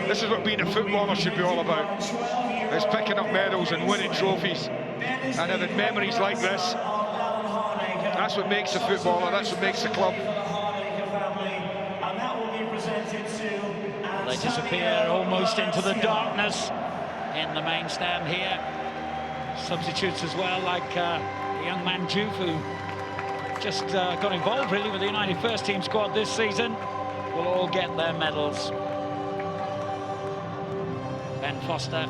This is what being a footballer should be all about. It's picking up medals and winning trophies and having memories like this. That's what makes a footballer, that's what makes a club. They disappear almost into the darkness in the main stand here. Substitutes as well, like the young man Juve, who just got involved really with the United first team squad this season, will all get their medals. Ben Foster,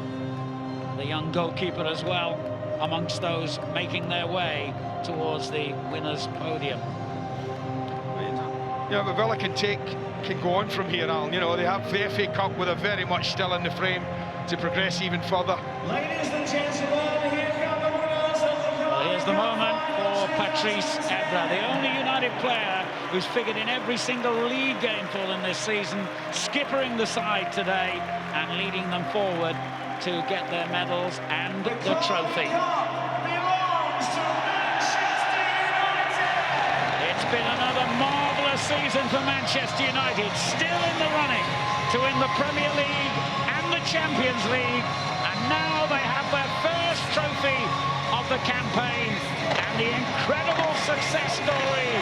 the young goalkeeper as well, amongst those making their way towards the winners' podium. Yeah, but Villa can go on from here, Alan. You know, they have the FA Cup with a very much still in the frame to progress even further. Ladies and gentlemen, here come the winners of the cup. Well, here's the moment for Patrice Evra, the only United player who's figured in every single league game for them this season, skippering the side today and leading them forward to get their medals and the trophy. It's been another marvellous season for Manchester United, still in the running to win the Premier League and the Champions League, and now they have their first trophy of the campaign, and the incredible success story